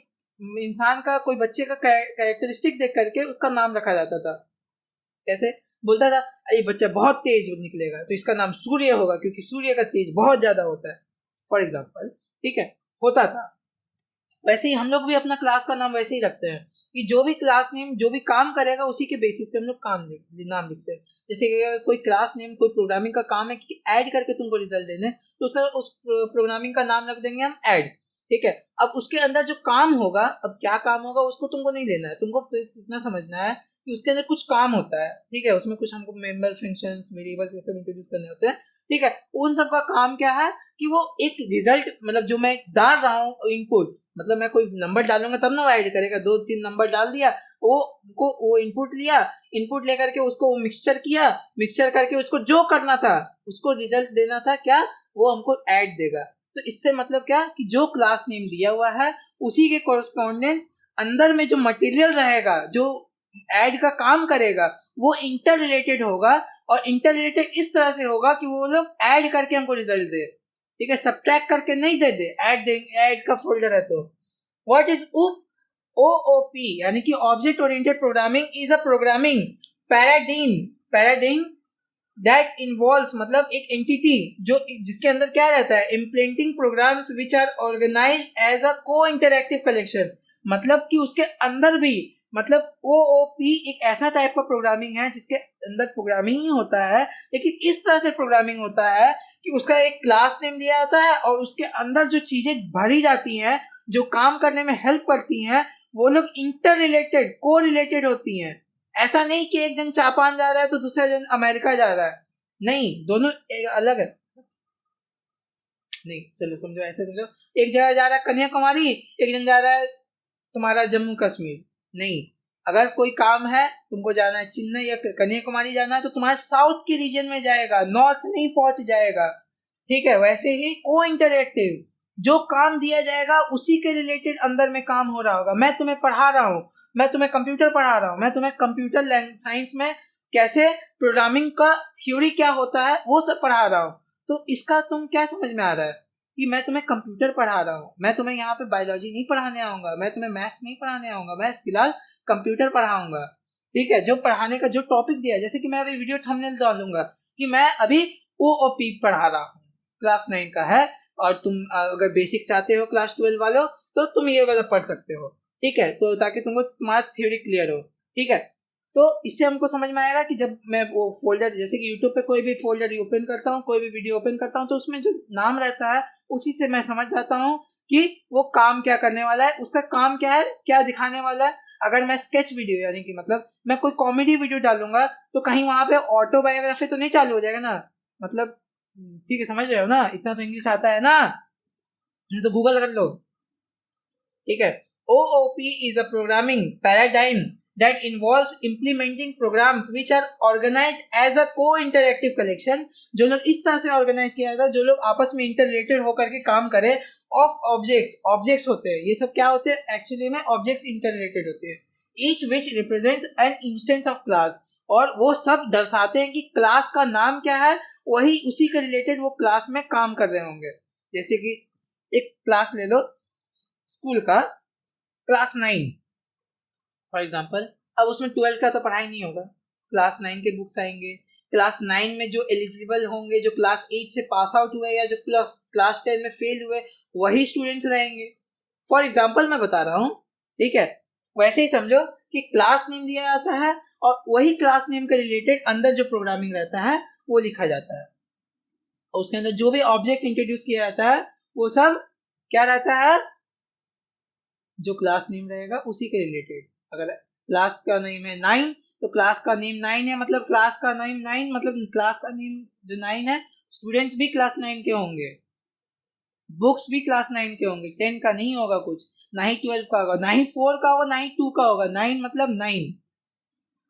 इंसान का, कोई बच्चे का कैरेक्टरिस्टिक देख करके उसका नाम रखा जाता था। कैसे बोलता था ये बच्चा बहुत तेज निकलेगा तो इसका नाम सूर्य होगा क्योंकि सूर्य का तेज बहुत ज्यादा होता है, फॉर एग्जाम्पल। ठीक है, होता था। वैसे ही हम लोग भी अपना क्लास का नाम वैसे ही रखते हैं कि जो भी क्लास नेम जो भी काम करेगा उसी के बेसिस पे हम लोग नाम लिखते हैं। जैसे कि अगर कोई क्लास नेम कोई प्रोग्रामिंग का काम है कि ऐड करके तुमको रिजल्ट देने, तो उसका उस प्रोग्रामिंग का नाम रख देंगे हम ऐड। ठीक है, अब उसके अंदर जो काम होगा, अब क्या काम होगा उसको तुमको नहीं लेना है, तुमको इतना समझना है कि उसके अंदर कुछ काम होता है। ठीक है, उसमें कुछ हमको मेंबर फंक्शंस वेरिएबल्स ये सब इंट्रोड्यूस करने होते हैं। ठीक है, उन सब का काम क्या है कि वो एक रिजल्ट, मतलब जो मैं डाल रहा हूँ इनपुट, मतलब मैं कोई नंबर डालूंगा तब ना वो ऐड करेगा, 2-3 नंबर डाल दिया, वो इनपुट लिया, इनपुट लेकर के उसको मिक्सचर किया, मिक्सचर करके उसको जो करना था उसको रिजल्ट देना था क्या, वो हमको ऐड देगा। तो इससे मतलब क्या कि जो क्लास नेम दिया हुआ है उसी के कोरस्पॉन्डेंस अंदर में जो मटेरियल रहेगा जो ऐड का काम करेगा वो इंटर रिलेटेड होगा, और इंटर रिलेटेड इस तरह से होगा कि वो लोग ऐड करके हमको रिजल्ट दे। ठीक है, सब्ट्रैक्ट करके नहीं दे ऐड का फोल्डर है तो। व्हाट इज ओओपी यानी कि object oriented programming is a programming paradigm that involves, मतलब एक एंटिटी जो जिसके अंदर क्या रहता है, implementing programs which are organised as a को इंटरएक्टिव कलेक्शन। मतलब कि उसके अंदर भी, मतलब ओओपी एक ऐसा टाइप का प्रोग्रामिंग है जिसके अंदर प्रोग्रामिंग ही होता है, लेकिन इस तरह से प्रोग्रामिंग होता है कि उसका एक क्लास नेम दिया जाता है और उसके अंदर जो चीजें भरी जाती हैं जो काम करने में हेल्प करती हैं वो लोग इंटर रिलेटेड को रिलेटेड होती हैं। ऐसा नहीं कि एक जन जापान जा रहा है तो दूसरा जन अमेरिका जा रहा है, नहीं, दोनों अलग है। नहीं, चलो समझो, ऐसे समझो, एक जगह जा रहा है कन्याकुमारी, एक जन जा रहा है तुम्हारा जम्मू कश्मीर। नहीं, अगर कोई काम है तुमको जाना है चेन्नई या कन्याकुमारी जाना है तो तुम्हारे साउथ के रीजन में जाएगा, नॉर्थ नहीं पहुंच जाएगा। ठीक है, वैसे ही को इंटरेक्टिव जो काम दिया जाएगा उसी के रिलेटेड अंदर में काम हो रहा होगा। मैं तुम्हें पढ़ा रहा हूँ, मैं तुम्हें कंप्यूटर पढ़ा रहा हूँ, मैं तुम्हें कंप्यूटर साइंस में कैसे प्रोग्रामिंग का थ्योरी क्या होता है वो सब पढ़ा रहा हूँ। तो इसका तुम क्या समझ में आ रहा है कि मैं तुम्हें कंप्यूटर पढ़ा रहा हूँ, मैं तुम्हें यहाँ पे बायोलॉजी नहीं पढ़ाने आऊंगा, मैं तुम्हें मैथ्स नहीं पढ़ाने आऊंगा, मैं फिलहाल कंप्यूटर पढ़ाऊंगा। ठीक है, जो पढ़ाने का जो टॉपिक दिया है, जैसे कि मैं अभी वीडियो थंबनेल डालूंगा कि मैं अभी ओओपी पढ़ा रहा हूँ, क्लास 9 का है, और तुम अगर बेसिक चाहते हो क्लास 12 वालों तो तुम ये वाला पढ़ सकते हो। ठीक है, तो ताकि तुमको तुम्हारा थ्योरी क्लियर हो। ठीक है, तो इससे हमको समझ में आएगा कि जब मैं वो फोल्डर, जैसे कि यूट्यूब पे कोई भी फोल्डर ओपन करता हूँ, कोई भी वीडियो ओपन करता हूँ, तो उसमें जो नाम रहता है उसी से मैं समझ जाता हूँ कि वो काम क्या करने वाला है, उसका काम क्या है, क्या दिखाने वाला है। अगर मैं स्केच वीडियो यानी कि मतलब मैं कोई कॉमेडी वीडियो डालूंगा तो कहीं वहां पे ऑटोबायोग्राफी तो नहीं चालू हो जाएगा ना, मतलब ठीक है, समझ रहे हो ना, इतना तो इंग्लिश आता है ना, नहीं तो गूगल कर लो। ठीक है, OOP is a programming paradigm that involves implementing programs which are organized as a co-interactive collection। जो लोग इस तरह से ऑर्गेनाइज किया जाता है, जो लोग आपस में इंटर रिलेटेड होकर के काम करें, ऑफ ऑब्जेक्ट्स होते हैं। ये सब क्या होते हैं, एक्चुअली में ऑब्जेक्ट्स इंटर रिलेटेड होते हैं, each which represents an instance of class, और वो सब दर्शाते हैं कि क्लास का नाम क्या है, वही उसी के रिलेटेड वो क्लास में काम कर रहे होंगे। जैसे कि एक क्लास ले लो स्कूल का, क्लास 9 फॉर एग्जाम्पल, अब उसमें 12 का तो पढ़ाई नहीं होगा, क्लास 9 के बुक्स आएंगे। क्लास 9 में जो एलिजिबल होंगे, जो क्लास 8 से पास आउट हुए या जो क्लास 10 में फेल हुए, वही स्टूडेंट्स रहेंगे। फॉर एग्जाम्पल मैं बता रहा हूँ। ठीक है, वैसे ही समझो कि क्लास नेम दिया जाता है और वही क्लास नेम के रिलेटेड अंदर जो प्रोग्रामिंग रहता है वो लिखा जाता है, और उसके अंदर जो भी ऑब्जेक्ट्स इंट्रोड्यूस किया जाता है वो सब क्या रहता है, जो क्लास नेम रहेगा उसी के रिलेटेड। अगर क्लास का नेम है 9 तो क्लास का नेम 9 है, मतलब क्लास का नेम 9 मतलब क्लास का नेम जो 9 है, स्टूडेंट्स भी क्लास 9 के होंगे। बुक्स भी क्लास 9 के होंगे, 10 का नहीं होगा कुछ, ना ही 12 का होगा, ना ही 4 का होगा, ना ही 2 का होगा। 9 मतलब 9।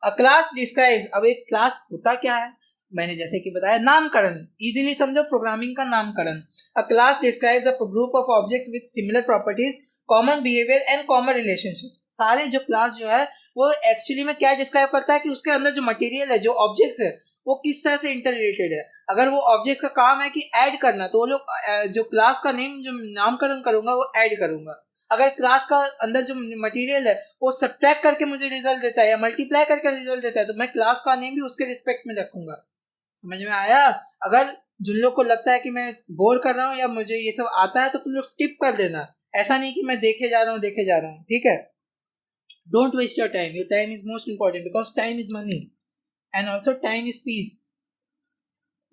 अ क्लास डिस्क्राइब्स, अब एक क्लास होता क्या है, मैंने जैसे कि बताया नामकरण, इजीली समझो प्रोग्रामिंग का नामकरण। अ class describes a group of objects with similar properties, common behaviour and common relationships. सारे जो क्लास जो है वो एक्चुअली में क्या डिस्क्राइब करता है कि उसके अंदर जो मटेरियल है, जो ऑब्जेक्ट्स है, वो किस तरह से इंटर रिलेटेड है। अगर वो ऑब्जेक्ट्स का काम है कि ऐड करना, तो वो लोग जो क्लास का नेम जो नामकरण करूंगा वो ऐड करूंगा। अगर क्लास का अंदर जो मटेरियल है वो सब्ट्रैक्ट करके मुझे रिजल्ट देता है या मल्टीप्लाई करके रिजल्ट देता है, तो मैं क्लास का नेम भी उसके रिस्पेक्ट में रखूंगा। समझ में आया? अगर जिन लोग को लगता है कि मैं बोर कर रहा हूँ या मुझे ये सब आता है, तो तुम लोग स्किप कर देना। ऐसा नहीं कि मैं देखे जा रहा हूँ, देखे जा रहा हूँ, ठीक है? Don't waste your time, your time is most important because time is money and also time is peace.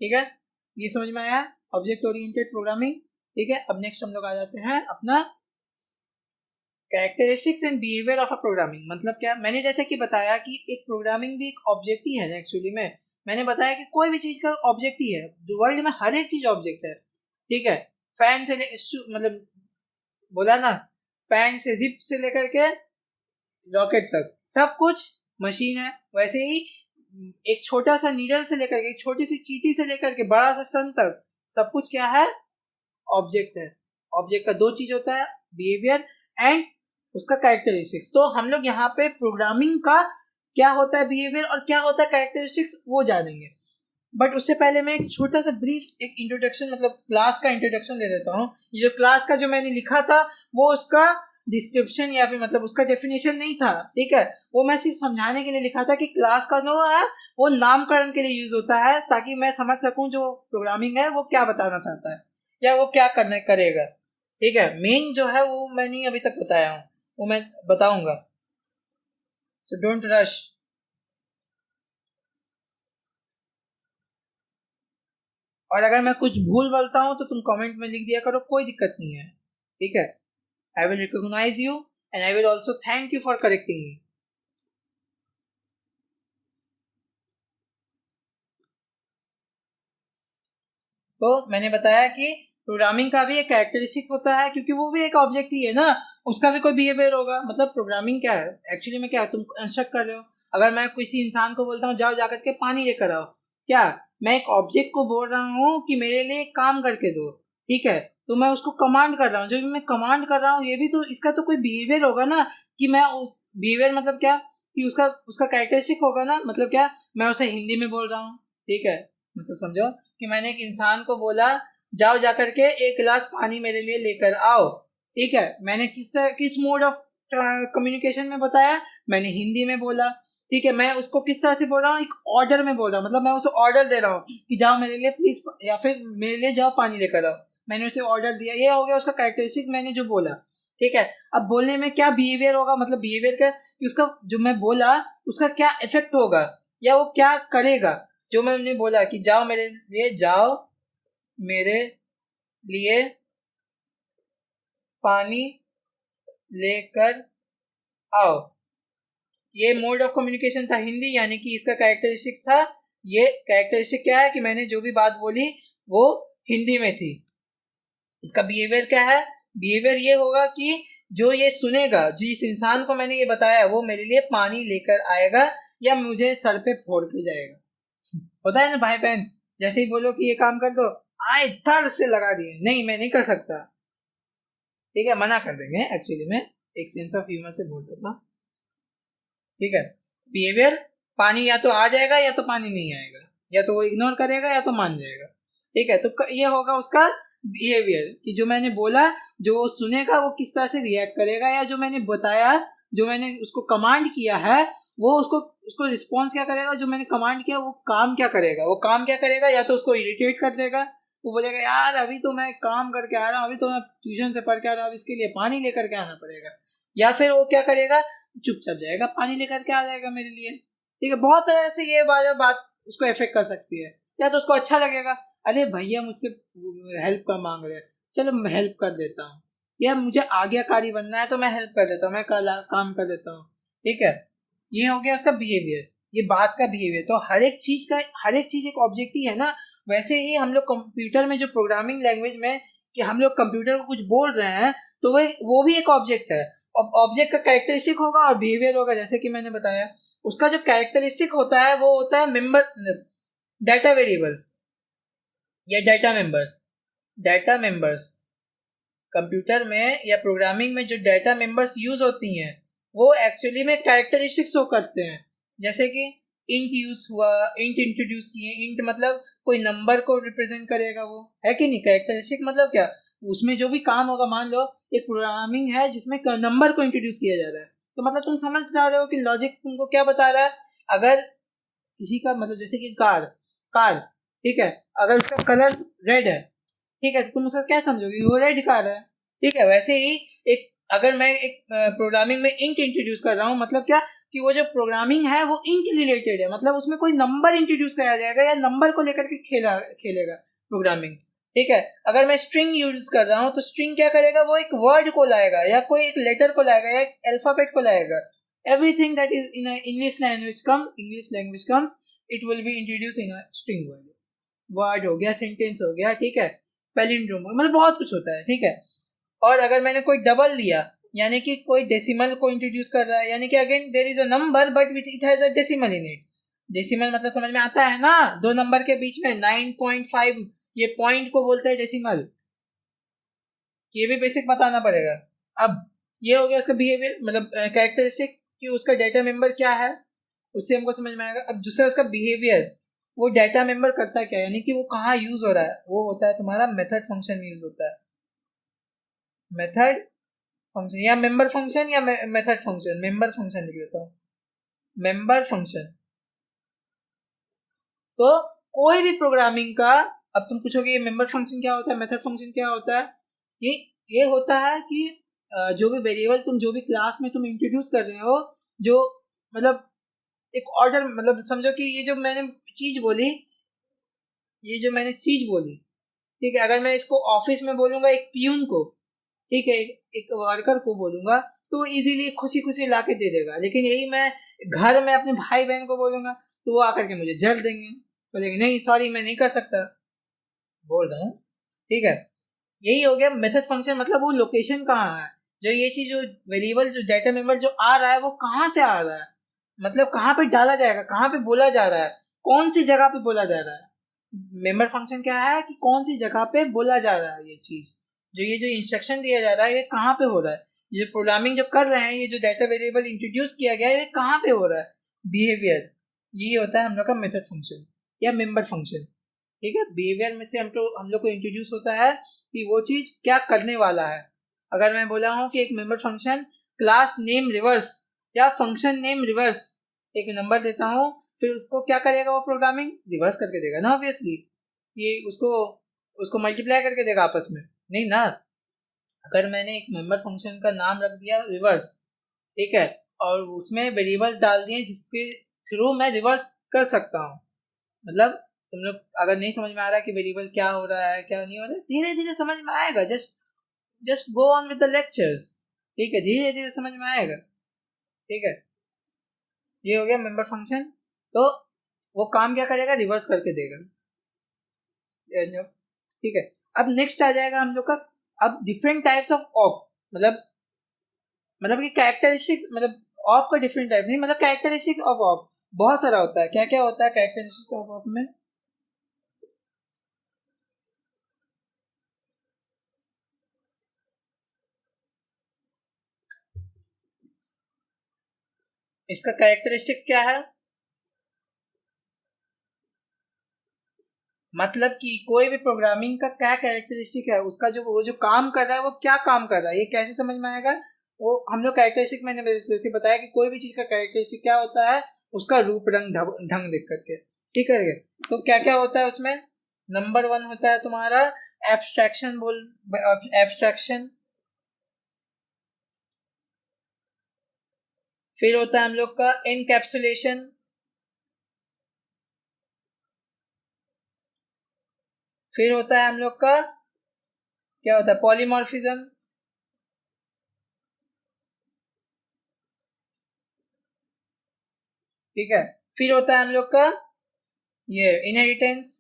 ठीक है, ये समझ में आया ऑब्जेक्ट ओरिएंटेड प्रोग्रामिंग। ठीक है, अब नेक्स्ट हम लोग आ जाते हैं अपना characteristics and behaviour of a programming. मतलब क्या, मैंने जैसे कि बताया कि एक प्रोग्रामिंग भी एक ऑब्जेक्ट ही है एक्चुअली में। मैंने बताया कि कोई भी चीज का ऑब्जेक्ट ही है, वर्ल्ड में हर एक चीज ऑब्जेक्ट है। ठीक है, फैन से मतलब बोला ना, फैन से जिप से लेकर के रॉकेट तक सब कुछ मशीन है। वैसे ही एक छोटा सा नीडल से लेकर के, एक छोटी सी चींटी से लेकर के बड़ा सा सन तक सब कुछ क्या है, ऑब्जेक्ट है। ऑब्जेक्ट का दो चीज होता है, बिहेवियर एंड उसका कैरेक्टरिस्टिक्स। तो हम लोग यहाँ पे प्रोग्रामिंग का क्या होता है बिहेवियर और क्या होता है कैरेक्टरिस्टिक्स वो जानेंगे। बट उससे पहले मैं एक छोटा सा ब्रीफ एक इंट्रोडक्शन, मतलब क्लास का इंट्रोडक्शन दे देता हूँ। ये जो क्लास का जो मैंने लिखा था वो उसका डिस्क्रिप्शन या फिर मतलब उसका डेफिनेशन नहीं था। ठीक है, वो मैं सिर्फ समझाने के लिए लिखा था कि क्लास का जो है वो नामकरण के लिए यूज होता है, ताकि मैं समझ सकूं जो प्रोग्रामिंग है वो क्या बताना चाहता है या वो क्या करने करेगा। ठीक है, मेन जो है वो मैं नहीं अभी तक बताया हूँ, वो मैं बताऊंगा। So don't rush. और अगर मैं कुछ भूल बोलता हूँ तो तुम कमेंट में लिख दिया करो, कोई दिक्कत नहीं है। ठीक है, I will recognise you and I will also thank you for correcting me. तो मैंने बताया कि प्रोग्रामिंग का भी एक कैरेक्टरिस्टिक होता है, क्योंकि वो भी एक ऑब्जेक्ट ही है ना, उसका भी कोई बिहेवियर होगा। मतलब प्रोग्रामिंग क्या है एक्चुअली में, क्या है, तुम इंस्ट्रक्ट कर रहे हो। अगर मैं किसी इंसान को बोलता हूँ जाओ जाकर के पानी लेकर आओ, क्या मैं एक ऑब्जेक्ट को बोल रहा हूँ कि मेरे लिए काम करके दो। ठीक है, तो मैं उसको कमांड कर रहा हूँ, जो भी मैं कमांड कर रहा हूँ ये भी तो इसका तो कोई बिहेवियर होगा ना, कि मैं उस बिहेवियर मतलब क्या, कि उसका उसका कैरेक्टरिस्टिक होगा ना। मतलब क्या, मैं उसे हिंदी में बोल रहा हूँ। ठीक है, मतलब समझो कि मैंने एक इंसान को बोला जाओ जाकर के एक गिलास पानी मेरे लिए लेकर आओ। ठीक है, मैंने किस मोड ऑफ कम्युनिकेशन में बताया, मैंने हिंदी में बोला। ठीक है, मैं उसको किस तरह से बोल रहा हूँ, एक ऑर्डर में बोल रहा हूँ। मतलब मैं उसे ऑर्डर दे रहा हूँ कि जाओ मेरे लिए प्लीज, या फिर मेरे लिए जाओ पानी लेकर आओ। मैंने उसे ऑर्डर दिया, ये हो गया उसका कैरेक्टरिस्टिक, मैंने जो बोला। ठीक है, अब बोलने में क्या बिहेवियर होगा, मतलब बिहेवियर का कि उसका जो मैं बोला उसका क्या इफेक्ट होगा या वो क्या करेगा। जो मैंने बोला कि जाओ मेरे लिए, जाओ मेरे लिए पानी लेकर आओ, ये मोड ऑफ कम्युनिकेशन था हिंदी, यानी कि इसका कैरेक्टरिस्टिक्स था। ये कैरेक्टरिस्टिक क्या है कि मैंने जो भी बात बोली वो हिंदी में थी। इसका बिहेवियर क्या है, बिहेवियर ये होगा कि जो ये सुनेगा, जिस इंसान को मैंने ये बताया, वो मेरे लिए पानी लेकर आएगा या मुझे सर पे फोड़ के जाएगा। होता है ना भाई बहन, जैसे ही बोलो कि ये काम कर दो, आए थर्ड से लगा दिए, नहीं मैं नहीं कर सकता। ठीक है, मना कर देंगे एक्चुअली में, एक सेंस ऑफ ह्यूमर से बोल देता। ठीक है, बिहेवियर, पानी या तो आ जाएगा या तो पानी नहीं आएगा, या तो वो इग्नोर करेगा या तो मान जाएगा। ठीक है, तो ये होगा उसका बिहेवियर कि जो मैंने बोला, जो वो सुनेगा वो किस तरह से रिएक्ट करेगा, या जो मैंने बताया, जो मैंने उसको कमांड किया है, वो उसको उसको रिस्पॉन्स क्या करेगा, जो मैंने कमांड किया वो काम क्या करेगा। वो काम क्या करेगा, या तो उसको इरिटेट कर देगा, वो बोलेगा यार अभी तो मैं काम करके आ रहा हूँ, अभी तो मैं ट्यूशन से पढ़ के आ रहा हूँ, इसके लिए पानी लेकर के आना पड़ेगा। या फिर वो क्या करेगा, चुपचाप जाएगा, पानी लेकर के आ जाएगा मेरे लिए। ठीक है, बहुत तरह से ये बात उसको इफेक्ट कर सकती है। या तो उसको अच्छा लगेगा, अरे भैया मुझसे हेल्प का मांग रहे हैं, चलो मैं हेल्प कर देता हूँ, या मुझे आज्ञाकारी बनना है तो मैं हेल्प कर देता हूँ, मैं काम कर देता हूँ। ठीक है, ये हो गया उसका बिहेवियर, ये बात का बिहेवियर। तो हर एक चीज एक ऑब्जेक्ट ही है ना। वैसे ही हम लोग कंप्यूटर में जो प्रोग्रामिंग लैंग्वेज में कि हम लोग कंप्यूटर को कुछ बोल रहे हैं तो वो भी एक ऑब्जेक्ट है। अब ऑब्जेक्ट का कैरेक्टरिस्टिक होगा और बिहेवियर होगा, जैसे कि मैंने बताया। उसका जो कैरेक्टरिस्टिक होता है वो होता है मेंबर डाटा वेरिएबल्स या डाटा मेंबर्स। कंप्यूटर में या प्रोग्रामिंग में जो डाटा मेंबर्स यूज होती हैं वो एक्चुअली में कैरेक्टरिस्टिक्स शो करते हैं। जैसे कि इंट यूज हुआ, इंट इंट्रोड्यूस किए। इंट मतलब कोई नंबर को रिप्रेजेंट करेगा, वो है कि नहीं। कैरेक्टरिस्टिक मतलब क्या, उसमें जो भी काम होगा, मान लो एक प्रोग्रामिंग है जिसमें नंबर को इंट्रोड्यूस किया जा रहा है, तो मतलब तुम समझ जा रहे हो कि लॉजिक तुमको क्या बता रहा है। अगर किसी का मतलब जैसे कि कार कार ठीक है, अगर उसका कलर रेड है, ठीक है, तो तुम उसका क्या समझोगे, वो रेड कार है। ठीक है, वैसे ही एक अगर मैं एक प्रोग्रामिंग में इंट इंट्रोड्यूस कर रहा हूँ, मतलब क्या कि वो जो प्रोग्रामिंग है वो इंट रिलेटेड है, मतलब उसमें कोई नंबर इंट्रोड्यूस कराया जाएगा या नंबर को लेकर के खेलेगा प्रोग्रामिंग। ठीक है, अगर मैं स्ट्रिंग यूज कर रहा हूँ तो स्ट्रिंग क्या करेगा, वो एक वर्ड को लाएगा या कोई एक लेटर को लाएगा या एक अल्फाबेट को लाएगा। Everything that is in English language comes, it will be introduce in string word हो गया, सेंटेंस हो गया, ठीक है, पैलिंड्रोम मतलब बहुत कुछ होता है। ठीक है, और अगर मैंने कोई डबल लिया, यानी कि कोई डेसिमल को इंट्रोड्यूस कर रहा है, यानी कि again there is a number but it has a decimal in it. Decimal मतलब समझ में आता है ना, दो नंबर के बीच में 9.5, ये पॉइंट को बोलते हैं डेसिमल। ये भी बेसिक बताना पड़ेगा। अब ये हो गया उसका बिहेवियर, मतलब कैरेक्टरिस्टिक कि उसका डेटा मेंबर क्या है, उससे हमको समझ में आएगा। अब दूसरा उसका बिहेवियर, वो डेटा मेंबर करता है क्या, यानी कि वो कहाँ यूज हो रहा है, वो होता है तुम्हारा मेथड फंक्शन यूज होता है। मेथड फंक्शन या मेंबर फंक्शन या मेथड फंक्शन, मेंबर फंक्शन लिख देता हूँ, मेंबर फंक्शन। तो कोई भी प्रोग्रामिंग का, अब तुम पूछोगे ये मेंबर फंक्शन क्या होता है, मेथड फंक्शन क्या होता है, ये होता है कि जो भी वेरिएबल तुम जो भी क्लास में तुम इंट्रोड्यूस कर रहे हो, जो मतलब एक ऑर्डर, मतलब समझो कि ये जो मैंने चीज बोली, ये जो मैंने चीज बोली, ठीक है, अगर मैं इसको ऑफिस में बोलूंगा एक पियून को, ठीक है, एक वर्कर को बोलूंगा तो वो इजीली खुशी खुशी ला के दे देगा। लेकिन यही मैं घर में अपने भाई बहन को बोलूंगा तो वो आकर के मुझे जड़ देंगे, बोलेंगे नहीं सॉरी मैं नहीं कर सकता, बोल रहा हूँ। ठीक है, यही हो गया मेथड फंक्शन, मतलब वो लोकेशन कहाँ है, जो ये चीज जो वेरिएबल जो डाटा मेंबर जो आ रहा है वो कहाँ से आ रहा है, मतलब कहाँ पे डाला जाएगा, कहाँ पे बोला जा रहा है, कौन सी जगह पे बोला जा रहा है। मेंबर फंक्शन क्या है कि कौन सी जगह पे बोला जा रहा है, ये चीज जो ये जो इंस्ट्रक्शन दिया जा रहा है ये कहाँ पे हो रहा है, ये प्रोग्रामिंग जो कर रहे हैं, ये जो डाटा वेरिएबल इंट्रोड्यूस किया गया है ये कहाँ पे हो रहा है, बिहेवियर। ये होता है हम लोग का मेथड फंक्शन या मेंबर फंक्शन। ठीक है, बिहेवियर में से हम लोग को इंट्रोड्यूस होता है कि वो चीज क्या करने वाला है। अगर मैं बोला हूँ कि एक member function class name reverse या फंक्शन नेम रिवर्स, एक नंबर देता हूँ, फिर उसको क्या करेगा, वो प्रोग्रामिंग रिवर्स करके देगा ना ऑब्वियसली, ये उसको उसको मल्टीप्लाई करके देगा आपस में, नहीं ना। अगर मैंने एक मेंबर फंक्शन का नाम रख दिया रिवर्स, ठीक है, और उसमें वेरिएबल्स डाल दिए जिसके थ्रू मैं रिवर्स कर सकता हूँ, मतलब तुम लोग अगर नहीं समझ में आ रहा है कि वेरिएबल क्या हो रहा है क्या नहीं हो रहा है, धीरे धीरे समझ में आएगा, just just go on with the lectures. ठीक है, धीरे धीरे समझ में आएगा। ठीक है, ये हो गया मेंबर फंक्शन। तो वो काम क्या करेगा, रिवर्स करके देगा। ठीक है, अब नेक्स्ट आ जाएगा हम लोग का, अब डिफरेंट टाइप्स ऑफ ऑप, मतलब कि कैरेक्टरिस्टिक्स, मतलब ऑप का डिफरेंट टाइप्स नहीं, मतलब कैरेक्टरिस्टिक्स ऑफ ऑप बहुत सारा होता है। क्या क्या होता है कैरेक्टरिस्टिक्स ऑफ ऑप में, इसका कैरेक्टरिस्टिक्स क्या है, मतलब कि कोई भी प्रोग्रामिंग का क्या कैरेक्टरिस्टिक है, उसका जो वो जो काम कर रहा है वो क्या काम कर रहा है, ये कैसे समझ में आएगा। वो हम लोग कैरेक्टरिस्टिक, मैंने जैसे बताया कि कोई भी चीज का कैरेक्टरिस्टिक क्या होता है, उसका रूप रंग ढंग देख करके। ठीक है, तो क्या क्या होता है उसमें, नंबर वन होता है तुम्हारा एब्स्ट्रैक्शन, एब्स्ट्रैक्शन। फिर होता है हम लोग का एनकैप्सुलेशन। फिर होता है हम लोग का क्या होता है, पॉलीमॉर्फिज्म। ठीक है, फिर होता है हम लोग का ये इनहेरिटेंस।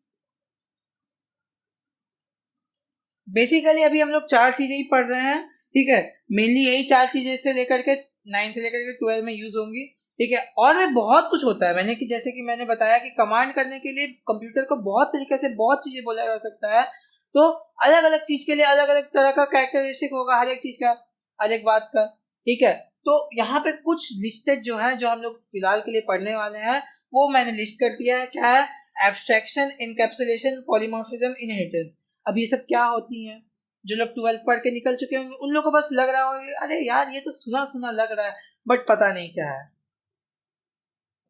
बेसिकली अभी हम लोग 4 चीजें ही पढ़ रहे हैं, ठीक है। मेनली यही 4 चीजें से लेकर के 9 से लेकर के 12 में यूज होंगी, ठीक है। और भी बहुत कुछ होता है, जैसे कि मैंने बताया कि कमांड करने के लिए कंप्यूटर को बहुत तरीके से बहुत चीजें बोला जा सकता है। तो अलग अलग चीज के लिए अलग अलग तरह का कैरेक्टरिस्टिक होगा, हर एक चीज का, हर एक बात का, ठीक है। तो यहाँ पे कुछ लिस्टेड जो है, जो हम लोग फिलहाल के लिए पढ़ने वाले हैं, वो मैंने लिस्ट कर दिया है। क्या है? Abstraction, encapsulation, polymorphism, inheritance. अब ये सब क्या होती हैं? जो लोग 12th पढ़ के निकल चुके होंगे उन लोगों को बस लग रहा होगा अरे यार ये तो सुना सुना लग रहा है, बट पता नहीं क्या है।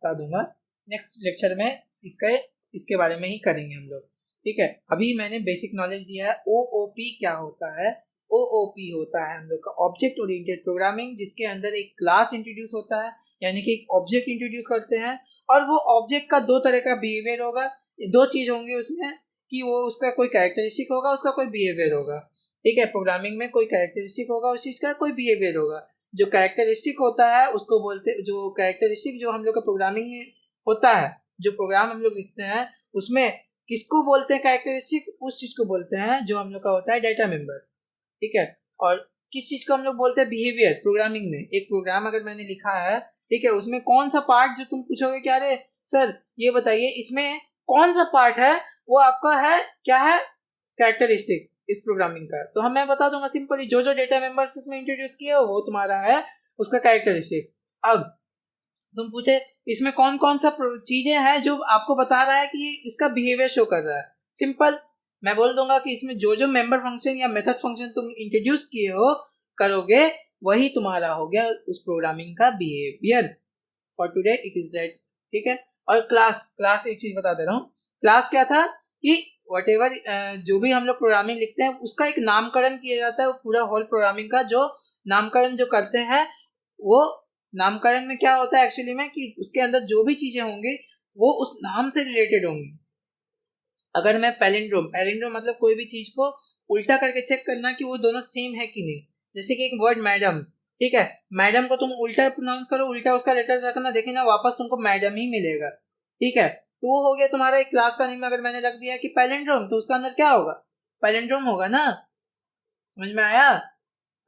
बता दूंगा नेक्स्ट लेक्चर में, इसके इसके बारे में ही करेंगे हम लोग, ठीक है। अभी मैंने बेसिक नॉलेज दिया है। ओओपी क्या होता है? ओओपी होता है हम लोग का ऑब्जेक्ट ओरिएंटेड प्रोग्रामिंग, जिसके अंदर एक क्लास इंट्रोड्यूस होता है, यानी कि एक ऑब्जेक्ट इंट्रोड्यूस करते हैं, और वो ऑब्जेक्ट का 2 तरह का बिहेवियर होगा, 2 चीज होंगी उसमें, कि वो उसका कोई कैरेक्टरिस्टिक होगा, उसका कोई बिहेवियर होगा, ठीक है। प्रोग्रामिंग में कोई कैरेक्टरिस्टिक होगा, उस चीज का कोई बिहेवियर होगा। जो कैरेक्टरिस्टिक होता है उसको बोलते, जो कैरेक्टरिस्टिक जो हम लोग का प्रोग्रामिंग में होता है, जो प्रोग्राम हम लोग लिखते हैं उसमें किसको बोलते हैं कैरेक्टरिस्टिक्स? उस चीज को बोलते हैं जो हम लोग का होता है डाटा मेंबर, ठीक है। और किस चीज को हम लोग बोलते हैं बिहेवियर? प्रोग्रामिंग में एक प्रोग्राम अगर मैंने लिखा है, ठीक है, उसमें कौन सा पार्ट, जो तुम पूछोगे कि अरे सर ये बताइए इसमें कौन सा पार्ट है, वो आपका है क्या है? कैरेक्टरिस्टिक इस प्रोग्रामिंग का। तो हम मैं बता दूंगा सिंपली, जो जो डेटा मेंबर्स इसमें इंट्रोड्यूस किए हो वो तुम्हारा है उसका कैरेक्टरिस्टिक। अब तुम पूछे इसमें कौन कौन सा चीजें हैं जो आपको बता रहा है कि इसका बिहेवियर शो कर रहा है, सिंपल मैं बोल दूंगा कि इसमें जो जो मेंबर फंक्शन या मेथड फंक्शन तुम इंट्रोड्यूस किए हो करोगे, वही तुम्हारा हो गया उस प्रोग्रामिंग का behaviour. For today it is that, ठीक है। और क्लास, एक चीज बता दे रहा हूँ, क्लास क्या था कि वटेवर जो भी हम लोग प्रोग्रामिंग लिखते हैं उसका एक नामकरण किया जाता है, पूरा होल प्रोग्रामिंग का जो नामकरण जो करते हैं, वो नामकरण में क्या होता है एक्चुअली में कि उसके अंदर जो भी चीजें होंगी वो उस नाम से रिलेटेड होंगी। अगर मैं पैलिंड्रोम मतलब कोई भी चीज को उल्टा करके चेक करना कि वो दोनों सेम है कि नहीं, जैसे कि एक वर्ड मैडम, ठीक है, मैडम को तुम उल्टा प्रोनाउंस करो, उल्टा उसका लेटर रखना, देखे ना वापस तुमको मैडम ही मिलेगा, ठीक है। तो वो हो गया तुम्हारा एक क्लास का नेम। अगर मैंने रख दिया कि पैलिंड्रोम, तो उसका अंदर क्या होगा? पैलिंड्रोम होगा ना, समझ में आया?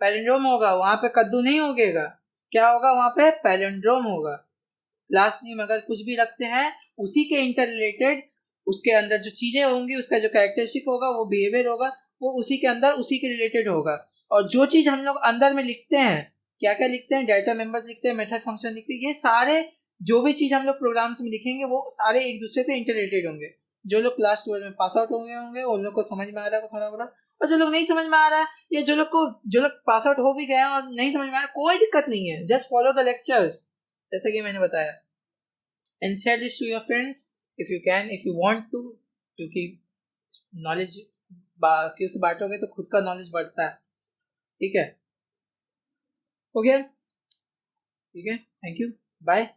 पैलिंड्रोम होगा, वहां पे कद्दू नहीं उगेगा, क्या होगा वहां पे? पैलिंड्रोम होगा। क्लास नेम अगर कुछ भी रखते हैं उसी के इंटर रिलेटेड, उसके अंदर जो चीजें होंगी, उसका जो कैरेक्टरिस्टिक होगा, वो बिहेवियर होगा, वो उसी के अंदर उसी के रिलेटेड होगा। और जो चीज हम लोग अंदर में लिखते हैं, क्या क्या लिखते हैं? डाटा मेंबर्स लिखते हैं, मेथड फंक्शन लिखते हैं, ये सारे जो भी चीज हम लोग प्रोग्राम्स में लिखेंगे वो सारे एक दूसरे से इंटर रिलेटेड होंगे। जो लोग क्लास 12 में पास आउट होंगे उन लोग को समझ में आ रहा है थोड़ा बड़ा, और जो लोग नहीं समझ में आ रहा है, या जो लोग पास आउट हो भी गए और नहीं समझ में आ रहा, कोई दिक्कत नहीं है, जस्ट फॉलो द लेक्चर्स, जैसे कि मैंने बताया। and share this to your friends if you can, if you want to, क्योंकि नॉलेज बाकियों से बांटोगे तो खुद का नॉलेज बढ़ता है, ठीक है। हो गया, ठीक है, थैंक यू, बाय।